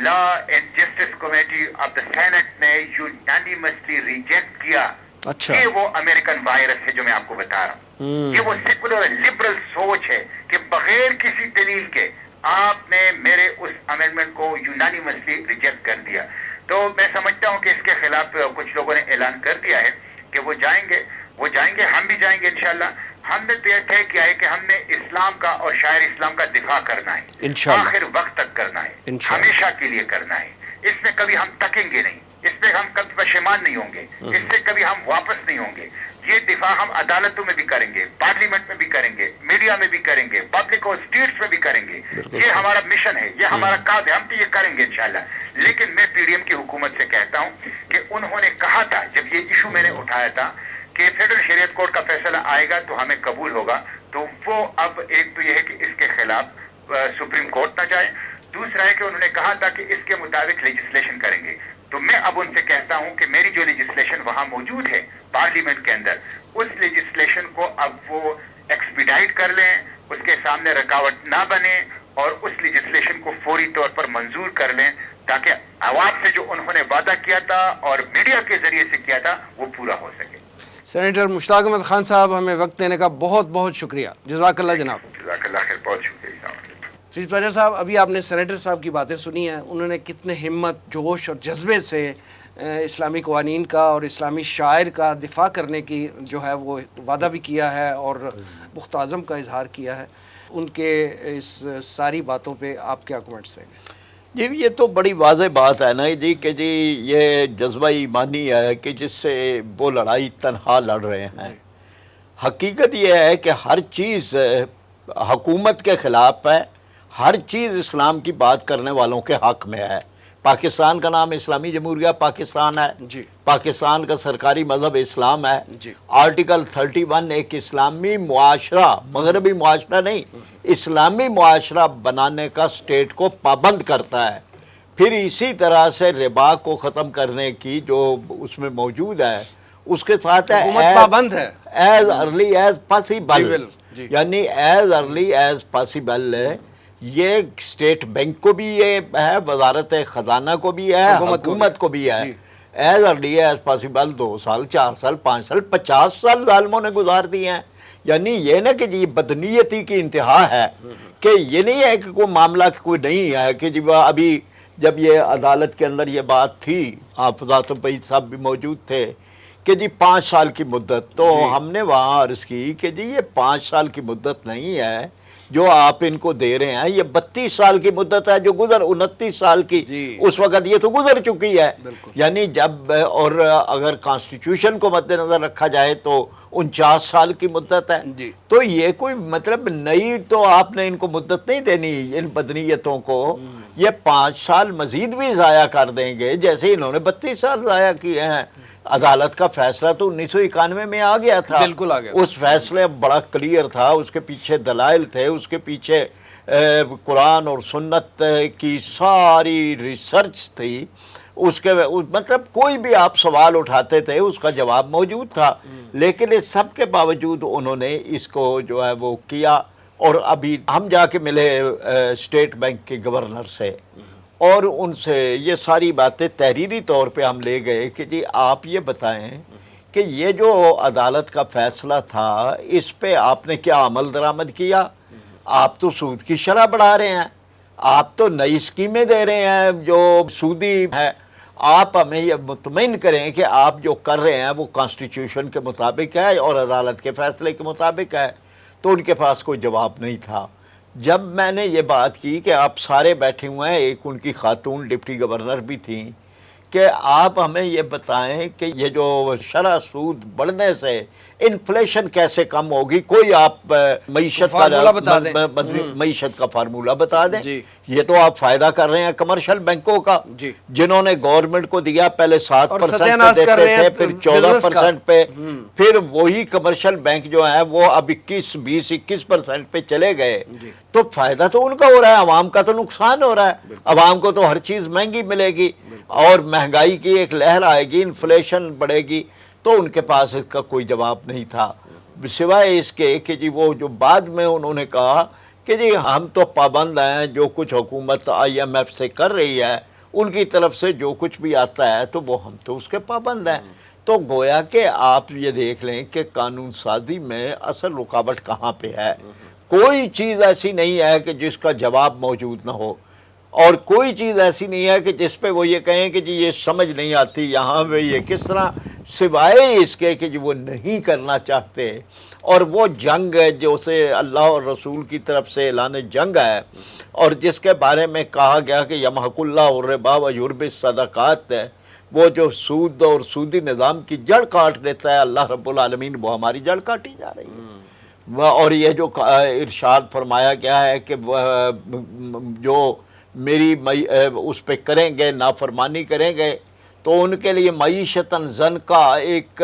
law and justice committee of the senate نے یونانیمسلی ریجیکٹ کیا. اچھا, یہ وہ امریکن وائرس ہے جو میں آپ کو بتا رہا ہوں. یہ وہ سیکولر لبرل سوچ ہے کہ بغیر کسی دلیل کے آپ نے میرے اس امینڈمنٹ کو یونانیمسلی ریجیکٹ کر دیا. تو میں سمجھتا ہوں کہ اس کے خلاف کچھ لوگوں نے اعلان کر دیا ہے کہ وہ جائیں گے, ہم بھی جائیں گے انشاءاللہ. ہم نے تو یہ طے کیا ہے کہ ہم نے اسلام کا اور شاعر اسلام کا دفاع کرنا ہے, انشاءاللہ آخر وقت تک کرنا ہے, انشاءاللہ ہمیشہ کے لیے کرنا ہے. اس میں کبھی ہم تکیں گے نہیں, اس پہ ہم کبھی پشیمان نہیں ہوں گے, اس سے کبھی ہم واپس نہیں ہوں گے. یہ دفاع ہم عدالتوں میں بھی کریں گے, پارلیمنٹ میں بھی کریں گے, میڈیا میں بھی کریں گے, پبلک اور اسٹریٹس میں بھی کریں گے. یہ ہمارا مشن ہے, یہ ہمارا کام ہے, ہم تو یہ کریں گے انشاءاللہ. لیکن میں پی ڈی ایم کی حکومت سے کہتا ہوں کہ انہوں نے کہا تھا جب یہ ایشو میں نے اٹھایا تھا کہ فیڈرل شریعت کورٹ کا فیصلہ آئے گا تو ہمیں قبول ہوگا, تو وہ اب ایک تو یہ ہے کہ اس کے خلاف سپریم کورٹ نہ جائے, دوسرا ہے کہ انہوں نے کہا تھا کہ اس کے مطابق لیجسلیشن کریں گے. تو میں اب ان سے کہتا ہوں کہ میری جو لیجسلیشن وہاں موجود ہے پارلیمنٹ کے اندر, اس لیجسلیشن کو اب وہ ایکسپیڈائٹ کر لیں, اس کے سامنے رکاوٹ نہ بنے اور اس لیجسلیشن کو فوری طور پر منظور کر لیں تاکہ عوام سے جو انہوں نے وعدہ کیا تھا اور میڈیا کے ذریعے سے کیا تھا وہ پورا ہو سکے. سینیٹر مشتاق احمد خان صاحب, ہمیں وقت دینے کا بہت بہت شکریہ. جزاک اللہ جناب. جزاک اللہ خیر, بہت شکریہ. فریز پاجا صاحب, ابھی آپ نے سینیٹر صاحب کی باتیں سنی ہیں, انہوں نے کتنے ہمت, جوش اور جذبے سے اسلامی قوانین کا اور اسلامی شاعر کا دفاع کرنے کی جو ہے وہ وعدہ بھی کیا ہے اور پختہ عزم کا اظہار کیا ہے. ان کے اس ساری باتوں پہ آپ کیا کمنٹس دیں گے؟ جی یہ تو بڑی واضح بات ہے نا جی کہ جی یہ جذبہ ایمانی ہے کہ جس سے وہ لڑائی تنہا لڑ رہے ہیں. حقیقت یہ ہے کہ ہر چیز حکومت کے خلاف ہے, ہر چیز اسلام کی بات کرنے والوں کے حق میں ہے. پاکستان کا نام اسلامی جمہوریہ پاکستان ہے, جی, پاکستان کا سرکاری مذہب اسلام ہے, جی, آرٹیکل 31 ایک اسلامی معاشرہ, مغربی معاشرہ نہیں, اسلامی معاشرہ بنانے کا اسٹیٹ کو پابند کرتا ہے. پھر اسی طرح سے ربا کو ختم کرنے کی جو اس میں موجود ہے اس کے ساتھ حکومت پابند ہے ایز ارلی ایز پاسیبل, جی, یعنی ایز ارلی ایز پاسیبل. یہ اسٹیٹ بینک کو بھی یہ ہے, وزارت خزانہ کو بھی ہے, حکومت کو بھی ہے. ایز ارلی ایز پاسیبل 2 سال 4 سال 5 سال 50 سال ظالموں نے گزار دیے ہیں. یعنی یہ نہ کہ جی بدنیتی کی انتہا ہے, کہ یہ نہیں ہے کہ کوئی معاملہ کوئی نہیں ہے کہ جی ابھی جب یہ عدالت کے اندر یہ بات تھی, آپ ذات بعید صاحب بھی موجود تھے, کہ جی 5 سال کی مدت, تو ہم نے وہاں عرض کی کہ جی یہ 5 سال کی مدت نہیں ہے جو آپ ان کو دے رہے ہیں, یہ 32 سال کی مدت ہے جو 29 سال کی, اس وقت یہ تو گزر چکی ہے. یعنی جب, اور اگر کانسٹیٹیوشن کو مد نظر رکھا جائے تو 49 سال کی مدت ہے. تو یہ کوئی مطلب نئی تو آپ نے ان کو مدت نہیں دینی ان بدنیتوں کو, یہ 5 سال مزید بھی ضائع کر دیں گے جیسے انہوں نے 32 سال ضائع کیے ہیں. عدالت کا فیصلہ تو 1991 میں آ گیا تھا, بالکل آ گیا. اس فیصلے بڑا کلیئر تھا, اس کے پیچھے دلائل تھے, اس کے پیچھے قرآن اور سنت کی ساری ریسرچ تھی, اس کے مطلب کوئی بھی آپ سوال اٹھاتے تھے اس کا جواب موجود تھا. لیکن اس سب کے باوجود انہوں نے اس کو جو ہے وہ کیا. اور ابھی ہم جا کے ملے اسٹیٹ بینک کے گورنر سے اور ان سے یہ ساری باتیں تحریری طور پہ ہم لے گئے کہ جی آپ یہ بتائیں کہ یہ جو عدالت کا فیصلہ تھا اس پہ آپ نے کیا عمل درآمد کیا. آپ تو سود کی شرح بڑھا رہے ہیں, آپ تو نئی اسکیمیں دے رہے ہیں جو سودی ہے. آپ ہمیں یہ مطمئن کریں کہ آپ جو کر رہے ہیں وہ کانسٹیٹیوشن کے مطابق ہے اور عدالت کے فیصلے کے مطابق ہے. تو ان کے پاس کوئی جواب نہیں تھا. جب میں نے یہ بات کی کہ آپ سارے بیٹھے ہوئے ہیں, ایک ان کی خاتون ڈپٹی گورنر بھی تھیں, کہ آپ ہمیں یہ بتائیں کہ یہ جو شرح سود بڑھنے سے انفلیشن کیسے کم ہوگی؟ کوئی آپ معیشت فارمولہ بتا دیں۔ معیشت کا فارمولہ بتا دیں۔ جی۔ یہ تو آپ فائدہ کر رہے ہیں کمرشل بینکوں کا، جی۔ جنہوں نے گورنمنٹ کو دیا پہلے 7% ستیہ پہ ناش کر دیتے رہے تھے، ہیں پھر بزنس کا۔ 14% پہ، پھر وہی کمرشل بینک جو ہیں وہ اب 21% پہ چلے گئے، تو فائدہ تو ان کا ہو رہا ہے، عوام کا تو نقصان ہو رہا ہے۔ عوام کو تو ہر چیز مہنگی ملے گی اور مہنگائی کی ایک لہر آئے گی، انفلیشن بڑھے گی، تو ان کے پاس اس کا کوئی جواب نہیں تھا سوائے اس کے کہ جی وہ جو بعد میں انہوں نے کہا کہ جی ہم تو پابند ہیں، جو کچھ حکومت IMF سے کر رہی ہے ان کی طرف سے جو کچھ بھی آتا ہے تو وہ ہم تو اس کے پابند ہیں۔ تو گویا کہ آپ یہ دیکھ لیں کہ قانون سازی میں اصل رکاوٹ کہاں پہ ہے۔ کوئی چیز ایسی نہیں ہے کہ جس کا جواب موجود نہ ہو، اور کوئی چیز ایسی نہیں ہے کہ جس پہ وہ یہ کہیں کہ جی یہ سمجھ نہیں آتی یہاں پہ یہ کس طرح، سوائے اس کے کہ جی وہ نہیں کرنا چاہتے۔ اور وہ جنگ ہے جو اسے اللہ اور رسول کی طرف سے اعلان جنگ ہے، اور جس کے بارے میں کہا گیا کہ یمحق اللہ الربا ویربی الصدقات ہے، وہ جو سود اور سودی نظام کی جڑ کاٹ دیتا ہے اللہ رب العالمین، وہ ہماری جڑ کاٹی جا رہی ہے۔ اور یہ جو ارشاد فرمایا گیا ہے کہ جو میری اس پہ کریں گے، نافرمانی کریں گے، تو ان کے لیے معیشتاً زن کا ایک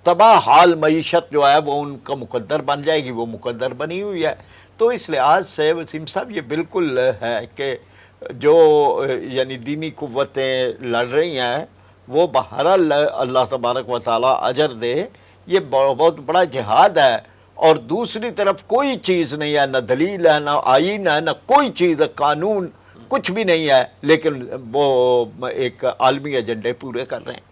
تباہ حال معیشت جو ہے وہ ان کا مقدر بن جائے گی، وہ مقدر بنی ہوئی ہے۔ تو اس لحاظ سے وسیم صاحب یہ بالکل ہے کہ جو یعنی دینی قوتیں لڑ رہی ہیں وہ بہرحال اللہ تبارک و تعالیٰ اجر دے، یہ بہت بڑا جہاد ہے۔ اور دوسری طرف کوئی چیز نہیں ہے، نہ دلیل ہے، نہ آئین ہے، نہ کوئی چیز ہے، قانون کچھ بھی نہیں ہے، لیکن وہ ایک عالمی ایجنڈے پورے کر رہے ہیں۔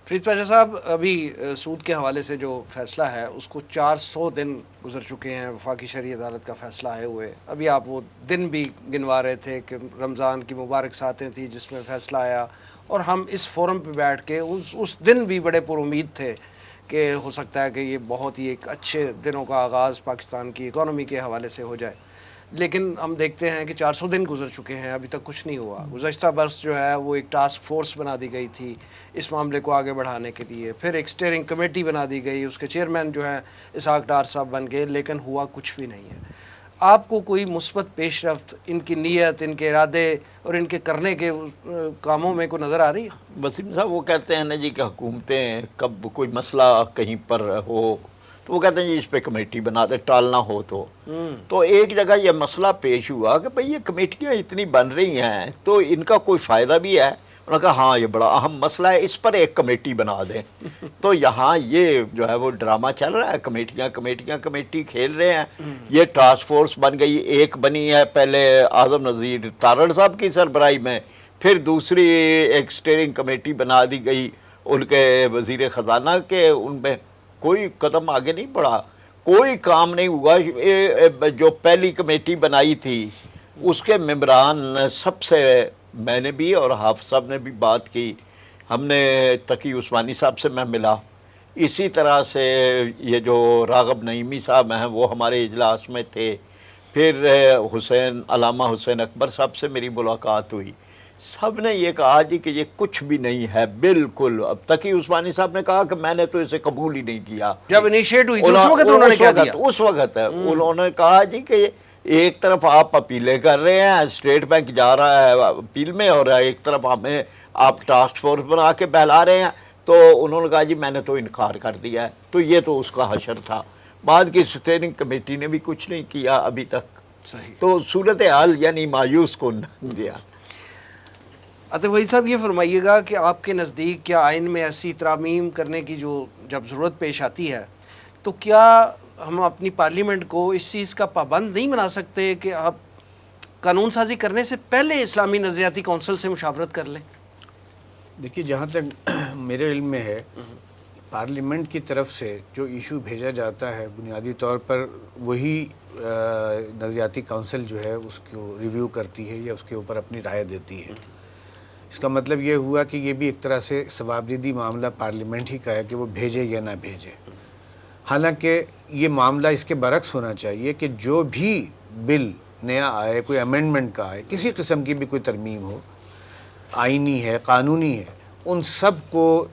فرید پاشا صاحب، ابھی سود کے حوالے سے جو فیصلہ ہے اس کو 400 دن گزر چکے ہیں وفاقی شرعی عدالت کا فیصلہ آئے ہوئے، ابھی آپ وہ دن بھی گنوا رہے تھے کہ رمضان کی مبارک ساتیں تھیں جس میں فیصلہ آیا، اور ہم اس فورم پہ بیٹھ کے اس دن بھی بڑے پر امید تھے کہ ہو سکتا ہے کہ یہ بہت ہی ایک اچھے دنوں کا آغاز پاکستان کی اکانومی کے حوالے سے ہو جائے، لیکن ہم دیکھتے ہیں کہ 400 دن گزر چکے ہیں، ابھی تک کچھ نہیں ہوا۔ گزشتہ برس جو ہے وہ ایک ٹاسک فورس بنا دی گئی تھی اس معاملے کو آگے بڑھانے کے لیے، پھر ایک اسٹیئرنگ کمیٹی بنا دی گئی، اس کے چیئرمین جو ہیں اسحاق ڈار صاحب بن گئے، لیکن ہوا کچھ بھی نہیں ہے۔ آپ کو کوئی مثبت پیش رفت ان کی نیت، ان کے ارادے اور ان کے کرنے کے کاموں میں کوئی نظر آ رہی ہے؟ وسیم صاحب وہ کہتے ہیں نا جی کہ حکومتیں کب کوئی مسئلہ کہیں پر ہو تو وہ کہتے ہیں جی اس پہ کمیٹی بنا دے، ٹالنا ہو تو ایک جگہ یہ مسئلہ پیش ہوا کہ بھئی یہ کمیٹیاں اتنی بن رہی ہیں تو ان کا کوئی فائدہ بھی ہے؟ انہوں نے کہا ہاں یہ بڑا اہم مسئلہ ہے، اس پر ایک کمیٹی بنا دیں۔ تو یہاں یہ جو ہے وہ ڈرامہ چل رہا ہے، کمیٹی کھیل رہے ہیں۔ یہ ٹاسک فورس بن گئی، ایک بنی ہے پہلے اعظم نذیر تارڑ صاحب کی سربراہی میں، پھر دوسری ایک اسٹیئرنگ کمیٹی بنا دی گئی ان کے وزیر خزانہ کے، ان میں کوئی قدم آگے نہیں بڑھا، کوئی کام نہیں ہوا۔ جو پہلی کمیٹی بنائی تھی اس کے ممبران سب سے میں نے بھی اور حافظ صاحب نے بھی بات کی، ہم نے تقی عثمانی صاحب سے میں ملا، اسی طرح سے یہ جو راغب نعیمی صاحب ہیں وہ ہمارے اجلاس میں تھے، پھر علامہ حسین اکبر صاحب سے میری ملاقات ہوئی، سب نے یہ کہا جی کہ یہ کچھ بھی نہیں ہے بالکل۔ اب تقی عثمانی صاحب نے کہا کہ میں نے تو اسے قبول ہی نہیں کیا، جب انیشیٹ ہوئی تھی اس وقت انہوں نے کیا دیا؟ اس وقت انہوں نے کہا جی کہ ایک طرف آپ اپیلیں کر رہے ہیں، اسٹیٹ بینک جا رہا ہے اپیل میں، اور ایک طرف ہمیں آپ ٹاسک فورس بنا کے بہلا رہے ہیں۔ تو انہوں نے کہا جی میں نے تو انکار کر دیا ہے۔ تو یہ تو اس کا حشر تھا، بعد کی اسٹیئرنگ کمیٹی نے بھی کچھ نہیں کیا ابھی تک۔ صحیح۔ تو صورتحال یعنی مایوس کن دیا۔ عاطف وحید صاحب یہ فرمائیے گا کہ آپ کے نزدیک کیا آئین میں ایسی ترامیم کرنے کی جو جب ضرورت پیش آتی ہے تو کیا ہم اپنی پارلیمنٹ کو اس چیز کا پابند نہیں بنا سکتے کہ آپ قانون سازی کرنے سے پہلے اسلامی نظریاتی کونسل سے مشاورت کر لیں؟ دیکھیے جہاں تک میرے علم میں ہے، پارلیمنٹ کی طرف سے جو ایشو بھیجا جاتا ہے بنیادی طور پر وہی نظریاتی کونسل جو ہے اس کو ریویو کرتی ہے یا اس کے اوپر اپنی رائے دیتی ہے۔ اس کا مطلب یہ ہوا کہ یہ بھی ایک طرح سے ثوابدیدی معاملہ پارلیمنٹ ہی کا ہے کہ وہ بھیجے یا نہ بھیجے۔ حالانکہ یہ معاملہ اس کے برعکس ہونا چاہیے کہ جو بھی بل نیا آئے، کوئی امینڈمنٹ کا آئے، کسی قسم کی بھی کوئی ترمیم ہو، آئینی ہے، قانونی ہے، ان سب کو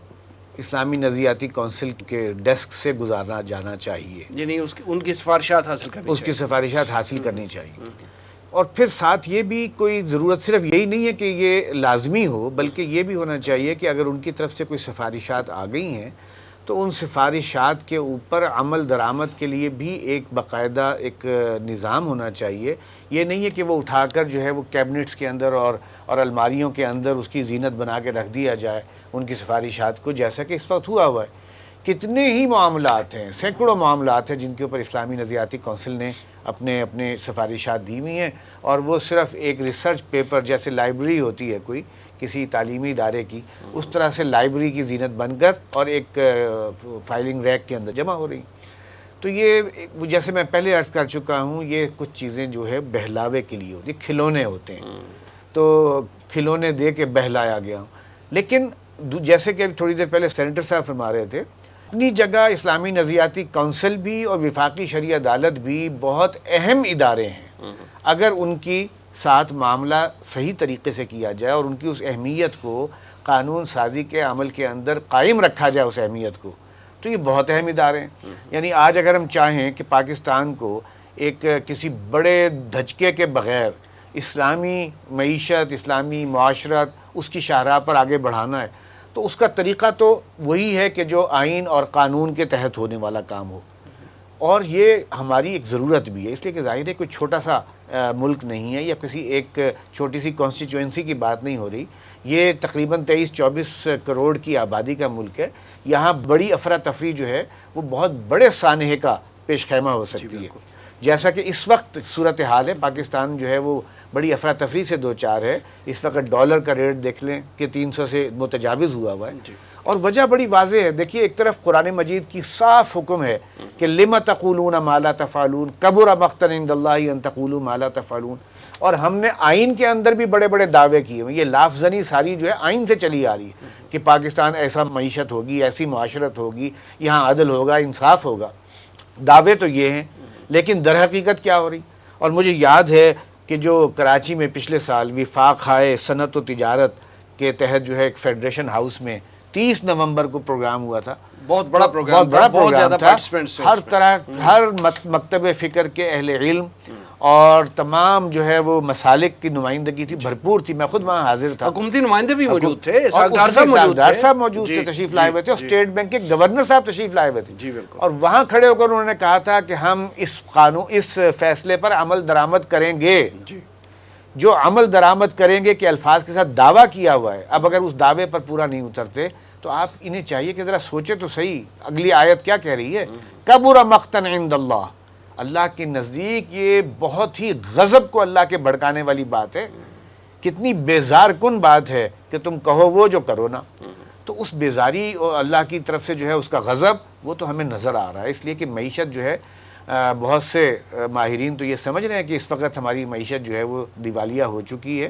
اسلامی نظریاتی کونسل کے ڈیسک سے گزارنا جانا چاہیے، یعنی ان کی سفارشات حاصل کرنی اس کی سفارشات حاصل کرنی چاہیے۔ اور پھر ساتھ یہ بھی کوئی ضرورت صرف یہی نہیں ہے کہ یہ لازمی ہو، بلکہ یہ بھی ہونا چاہیے کہ اگر ان کی طرف سے کوئی سفارشات آ گئی ہیں تو ان سفارشات کے اوپر عمل درآمد کے لیے بھی ایک باقاعدہ ایک نظام ہونا چاہیے۔ یہ نہیں ہے کہ وہ اٹھا کر جو ہے وہ کیبنٹس کے اندر اور الماریوں کے اندر اس کی زینت بنا کے رکھ دیا جائے ان کی سفارشات کو، جیسا کہ اس وقت ہوا ہے۔ کتنے ہی معاملات ہیں، سینکڑوں معاملات ہیں جن کے اوپر اسلامی نظریاتی کونسل نے اپنے سفارشات دی ہوئی ہیں، اور وہ صرف ایک ریسرچ پیپر جیسے لائبریری ہوتی ہے کوئی کسی تعلیمی ادارے کی، اس طرح سے لائبریری کی زینت بن کر اور ایک فائلنگ ریک کے اندر جمع ہو رہی ہیں۔ تو یہ جیسے میں پہلے عرض کر چکا ہوں، یہ کچھ چیزیں جو ہے بہلاوے کے لیے ہوتی ہیں، کھلونے ہوتے ہیں، تو کھلونے دے کے بہلایا گیا ہوں۔ لیکن جیسے کہ تھوڑی دیر پہلے سینیٹر صاحب فرما رہے تھے، اپنی جگہ اسلامی نظریاتی کونسل بھی اور وفاقی شرعی عدالت بھی بہت اہم ادارے ہیں۔ اگر ان کی ساتھ معاملہ صحیح طریقے سے کیا جائے اور ان کی اس اہمیت کو قانون سازی کے عمل کے اندر قائم رکھا جائے اس اہمیت کو، تو یہ بہت اہم ادارے ہیں۔ یعنی آج اگر ہم چاہیں کہ پاکستان کو ایک کسی بڑے دھچکے کے بغیر اسلامی معیشت، اسلامی معاشرت، اس کی شاہراہ پر آگے بڑھانا ہے، تو اس کا طریقہ تو وہی ہے کہ جو آئین اور قانون کے تحت ہونے والا کام ہو، اور یہ ہماری ایک ضرورت بھی ہے، اس لیے کہ ظاہر ہے کوئی چھوٹا سا ملک نہیں ہے یا کسی ایک چھوٹی سی کانسٹیچوئنسی کی بات نہیں ہو رہی، یہ تقریباً 23-24 کروڑ کی آبادی کا ملک ہے۔ یہاں بڑی افراتفری جو ہے وہ بہت بڑے سانحے کا پیش خیمہ ہو سکتی ہے، جیسا کہ اس وقت صورتحال ہے۔ پاکستان جو ہے وہ بڑی افراتفری سے دوچار ہے۔ اس وقت ڈالر کا ریٹ دیکھ لیں کہ 300 سے متجاوز ہوا ہے، اور وجہ بڑی واضح ہے۔ دیکھیے، ایک طرف قرآن مجید کی صاف حکم ہے کہ لِمَ تَقُولُونَ مَا لَا تَفْعَلُونَ كَبُرَ مَقْتًا عِندَ اللَّهِ أَن تَقُولُوا مَا لَا تَفْعَلُونَ، اور ہم نے آئین کے اندر بھی بڑے بڑے دعوے کیے ہوئے۔ یہ لافظنی ساری جو ہے آئین سے چلی آ رہی ہے کہ پاکستان ایسا معیشت ہوگی، ایسی معاشرت ہوگی، یہاں عدل ہوگا، انصاف ہوگا۔ دعوے تو یہ ہیں، لیکن در حقیقت کیا ہو رہی؟ اور مجھے یاد ہے کہ جو کراچی میں پچھلے سال وفاق صنعت و تجارت کے تحت جو ہے ایک فیڈریشن ہاؤس میں 30 نومبر کو پروگرام ہوا تھا، بہت بڑا پروگرام بہت بڑا بہت زیادہ تھا۔ participants تھے ہر اس میں۔ طرح ہر مکتب فکر کے اہل علم اور تمام جو ہے وہ مسالک کی نمائندگی تھی، بھرپور تھی۔ میں خود وہاں حاضر تھا، حکومتی نمائندے بھی موجود تھے، اور اسحاق اس ڈار صاحب میں موجود ڈار تھے، صاحب موجود تھے، جی، تشریف جی، لائے ہوئے تھے، اور جی، اسٹیٹ بینک کے گورنر صاحب تشریف لائے ہوئے تھے، جی بالکل۔ اور وہاں کھڑے ہو کر انہوں نے کہا تھا کہ ہم اس فیصلے پر عمل درآمد کریں گے۔ جی، جو عمل درآمد کریں گے کہ الفاظ کے ساتھ دعویٰ کیا ہوا ہے، اب اگر اس دعوے پر پورا نہیں اترتے تو آپ انہیں چاہیے کہ ذرا سوچے تو صحیح، اگلی آیت کیا کہہ رہی ہے؟ کبر مقتا عند اللہ، اللہ کے نزدیک یہ بہت ہی غضب کو اللہ کے بھڑکانے والی بات ہے، کتنی بیزار کن بات ہے کہ تم کہو وہ جو کرو نا۔ تو اس بیزاری اور اللہ کی طرف سے جو ہے اس کا غضب وہ تو ہمیں نظر آ رہا ہے، اس لیے کہ معیشت جو ہے بہت سے ماہرین تو یہ سمجھ رہے ہیں کہ اس وقت ہماری معیشت جو ہے وہ دیوالیہ ہو چکی ہے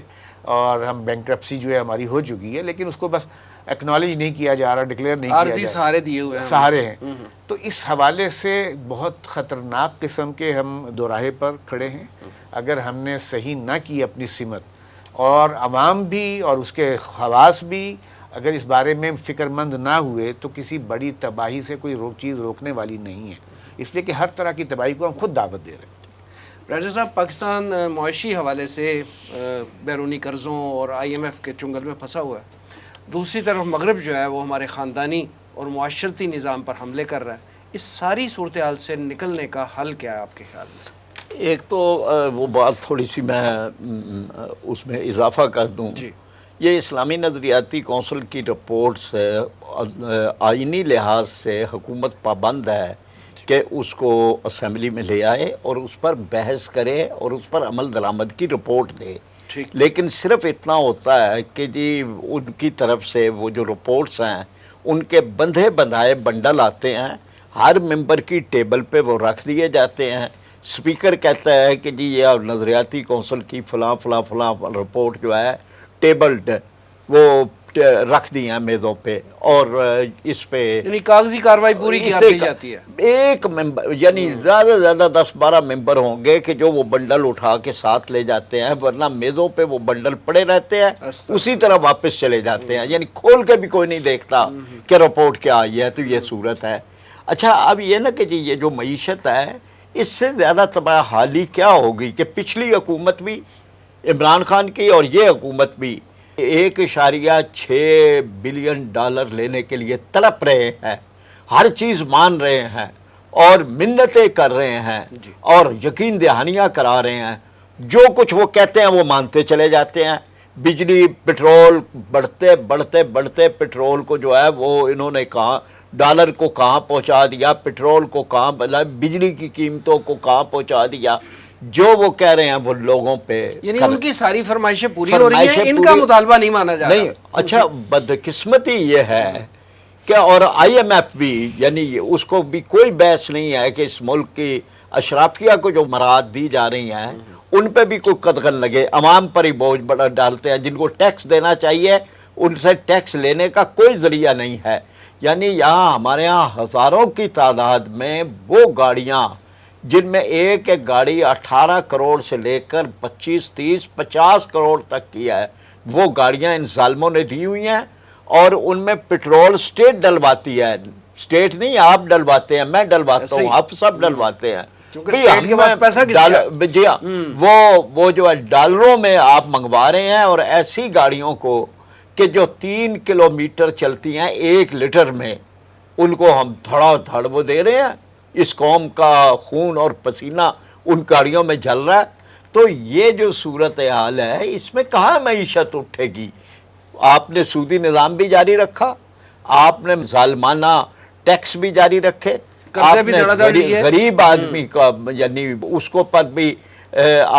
اور ہم بینکرپسی جو ہے ہماری ہو چکی ہے، لیکن اس کو بس ایکنالج نہیں کیا جا رہا، ڈکلیئر نہیں کیا عارضی جا رہا، سہارے دیے ہوئے ہیں، سہارے ہیں۔ تو اس حوالے سے بہت خطرناک قسم کے ہم دوراہے پر کھڑے ہیں۔ اگر ہم نے صحیح نہ کی اپنی سمت، اور عوام بھی اور اس کے خواص بھی اگر اس بارے میں فکر مند نہ ہوئے، تو کسی بڑی تباہی سے کوئی چیز روکنے والی نہیں ہے، اس لیے کہ ہر طرح کی تباہی کو ہم خود دعوت دے رہے ہیں۔ ڈاکٹر صاحب، پاکستان معاشی حوالے سے بیرونی قرضوں اور IMF کے چنگل میں پھنسا ہوا ہے، دوسری طرف مغرب جو ہے وہ ہمارے خاندانی اور معاشرتی نظام پر حملے کر رہا ہے۔ اس ساری صورتحال سے نکلنے کا حل کیا ہے آپ کے خیال میں؟ ایک تو وہ بات تھوڑی سی میں اس میں اضافہ کر دوں، جی، یہ اسلامی نظریاتی کونسل کی رپورٹس آئینی لحاظ سے حکومت پابند ہے کہ اس کو اسمبلی میں لے آئے اور اس پر بحث کرے اور اس پر عمل درآمد کی رپورٹ دے۔ ٹھیک، لیکن صرف اتنا ہوتا ہے کہ جی ان کی طرف سے وہ جو رپورٹس ہیں ان کے بندھے بندھائے بنڈل آتے ہیں، ہر ممبر کی ٹیبل پہ وہ رکھ دیے جاتے ہیں۔ سپیکر کہتا ہے کہ جی یہ نظریاتی کونسل کی فلاں فلاں فلاں رپورٹ جو ہے ٹیبلڈ، وہ رکھ دی ہیں میزوں پہ اور اس پہ یعنی کاغذی کاروائی پوری کی دی جاتی ہے. ایک ممبر یعنی زیادہ سے زیادہ 10-12 ممبر ہوں گے کہ جو وہ بنڈل اٹھا کے ساتھ لے جاتے ہیں، ورنہ میزوں پہ وہ بنڈل پڑے رہتے ہیں، اسی طرح واپس چلے جاتے ہیں، یعنی کھول کے بھی کوئی نہیں دیکھتا کہ رپورٹ کیا آئی ہے. تو یہ صورت ہے. اچھا اب یہ نا کہ جی یہ جو معیشت ہے اس سے زیادہ تباہ حالی کیا ہوگی کہ پچھلی حکومت بھی عمران خان کی اور یہ حکومت بھی 1.6 بلین ڈالر لینے کے لیے تڑپ رہے ہیں، ہر چیز مان رہے ہیں اور منتیں کر رہے ہیں اور یقین دہانیاں کرا رہے ہیں. جو کچھ وہ کہتے ہیں وہ مانتے چلے جاتے ہیں. بجلی پٹرول بڑھتے بڑھتے بڑھتے پٹرول کو جو ہے وہ انہوں نے کہاں ڈالر کو کہاں پہنچا دیا، پٹرول کو کہاں، بجلی کی قیمتوں کو کہاں پہنچا دیا. جو وہ کہہ رہے ہیں وہ لوگوں پہ یعنی ان کی ساری فرمائشیں پوری ہو رہی ہیں، ان کا مطالبہ نہیں مانا جا رہا. نہیں. اچھا بدقسمتی یہ ہے کہ اور آئی ایم ایف بھی یعنی اس کو بھی کوئی بحث نہیں ہے کہ اس ملک کی اشرافیہ کو جو مراعات دی جا رہی ہیں ان پہ بھی کوئی قدغن لگے. عوام پر ہی بوجھ بڑا ڈالتے ہیں. جن کو ٹیکس دینا چاہیے ان سے ٹیکس لینے کا کوئی ذریعہ نہیں ہے. یعنی یہاں ہمارے ہاں ہزاروں کی تعداد میں وہ گاڑیاں جن میں ایک ایک گاڑی 18 کروڑ سے لے کر 25, 30, 50 کروڑ تک کی ہے، وہ گاڑیاں ان ظالموں نے دی ہوئی ہیں اور ان میں پٹرول اسٹیٹ ڈلواتی ہے. اسٹیٹ نہیں آپ ڈلواتے ہیں، میں ڈلواتا ہوں، آپ سب ڈلواتے ہیں. جی ہاں وہ جو ہے ڈالروں میں آپ منگوا رہے ہیں اور ایسی گاڑیوں کو کہ جو 3 کلومیٹر چلتی ہیں 1 لیٹر میں، ان کو ہم دھڑا دھڑ وہ دے رہے ہیں. اس قوم کا خون اور پسینہ ان گاڑیوں میں جل رہا ہے. تو یہ جو صورتحال ہے اس میں کہاں معیشت اٹھے گی؟ آپ نے سودی نظام بھی جاری رکھا، آپ نے ظالمانہ ٹیکس بھی جاری رکھے، آپ نے غریب آدمی کا یعنی اس کو پر بھی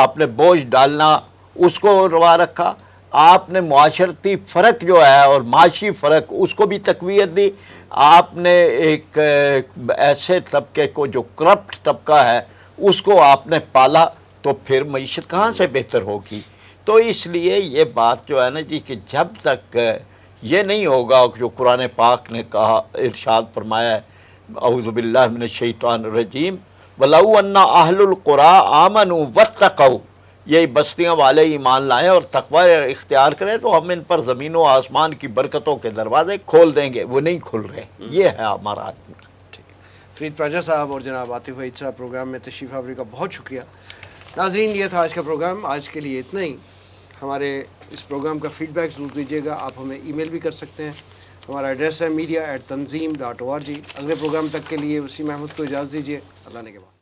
آپ نے بوجھ ڈالنا اس کو روا رکھا. آپ نے معاشرتی فرق جو ہے اور معاشی فرق اس کو بھی تقویت دی. آپ نے ایک ایسے طبقے کو جو کرپٹ طبقہ ہے اس کو آپ نے پالا، تو پھر معیشت کہاں سے بہتر ہوگی؟ تو اس لیے یہ بات جو ہے نا جی کہ جب تک یہ نہیں ہوگا جو قرآن پاک نے کہا، ارشاد فرمایا ہے اعوذ باللہ من الشیطان الرجیم وَلَوْ أَنَّ أَهْلُ الْقُرَىٰ آمَنُوا وَاتَّقَوْا، یہی بستیاں والے ایمان لائیں اور تقوی اختیار کریں تو ہم ان پر زمین و آسمان کی برکتوں کے دروازے کھول دیں گے. وہ نہیں کھل رہے. یہ ہے ہمارا آدمی. فرید پراجا صاحب اور جناب عاطف وحید صاحب پروگرام میں تشریف آوری کا بہت شکریہ. ناظرین یہ تھا آج کا پروگرام. آج کے لیے اتنا ہی. ہمارے اس پروگرام کا فیڈ بیک ضرور دیجیے گا. آپ ہمیں ای میل بھی کر سکتے ہیں. ہمارا ایڈریس ہے media@tanzeem.org. اگلے پروگرام تک کے لیے وسیم احمد کو اجازت دیجیے. اللہ نے کے بعد.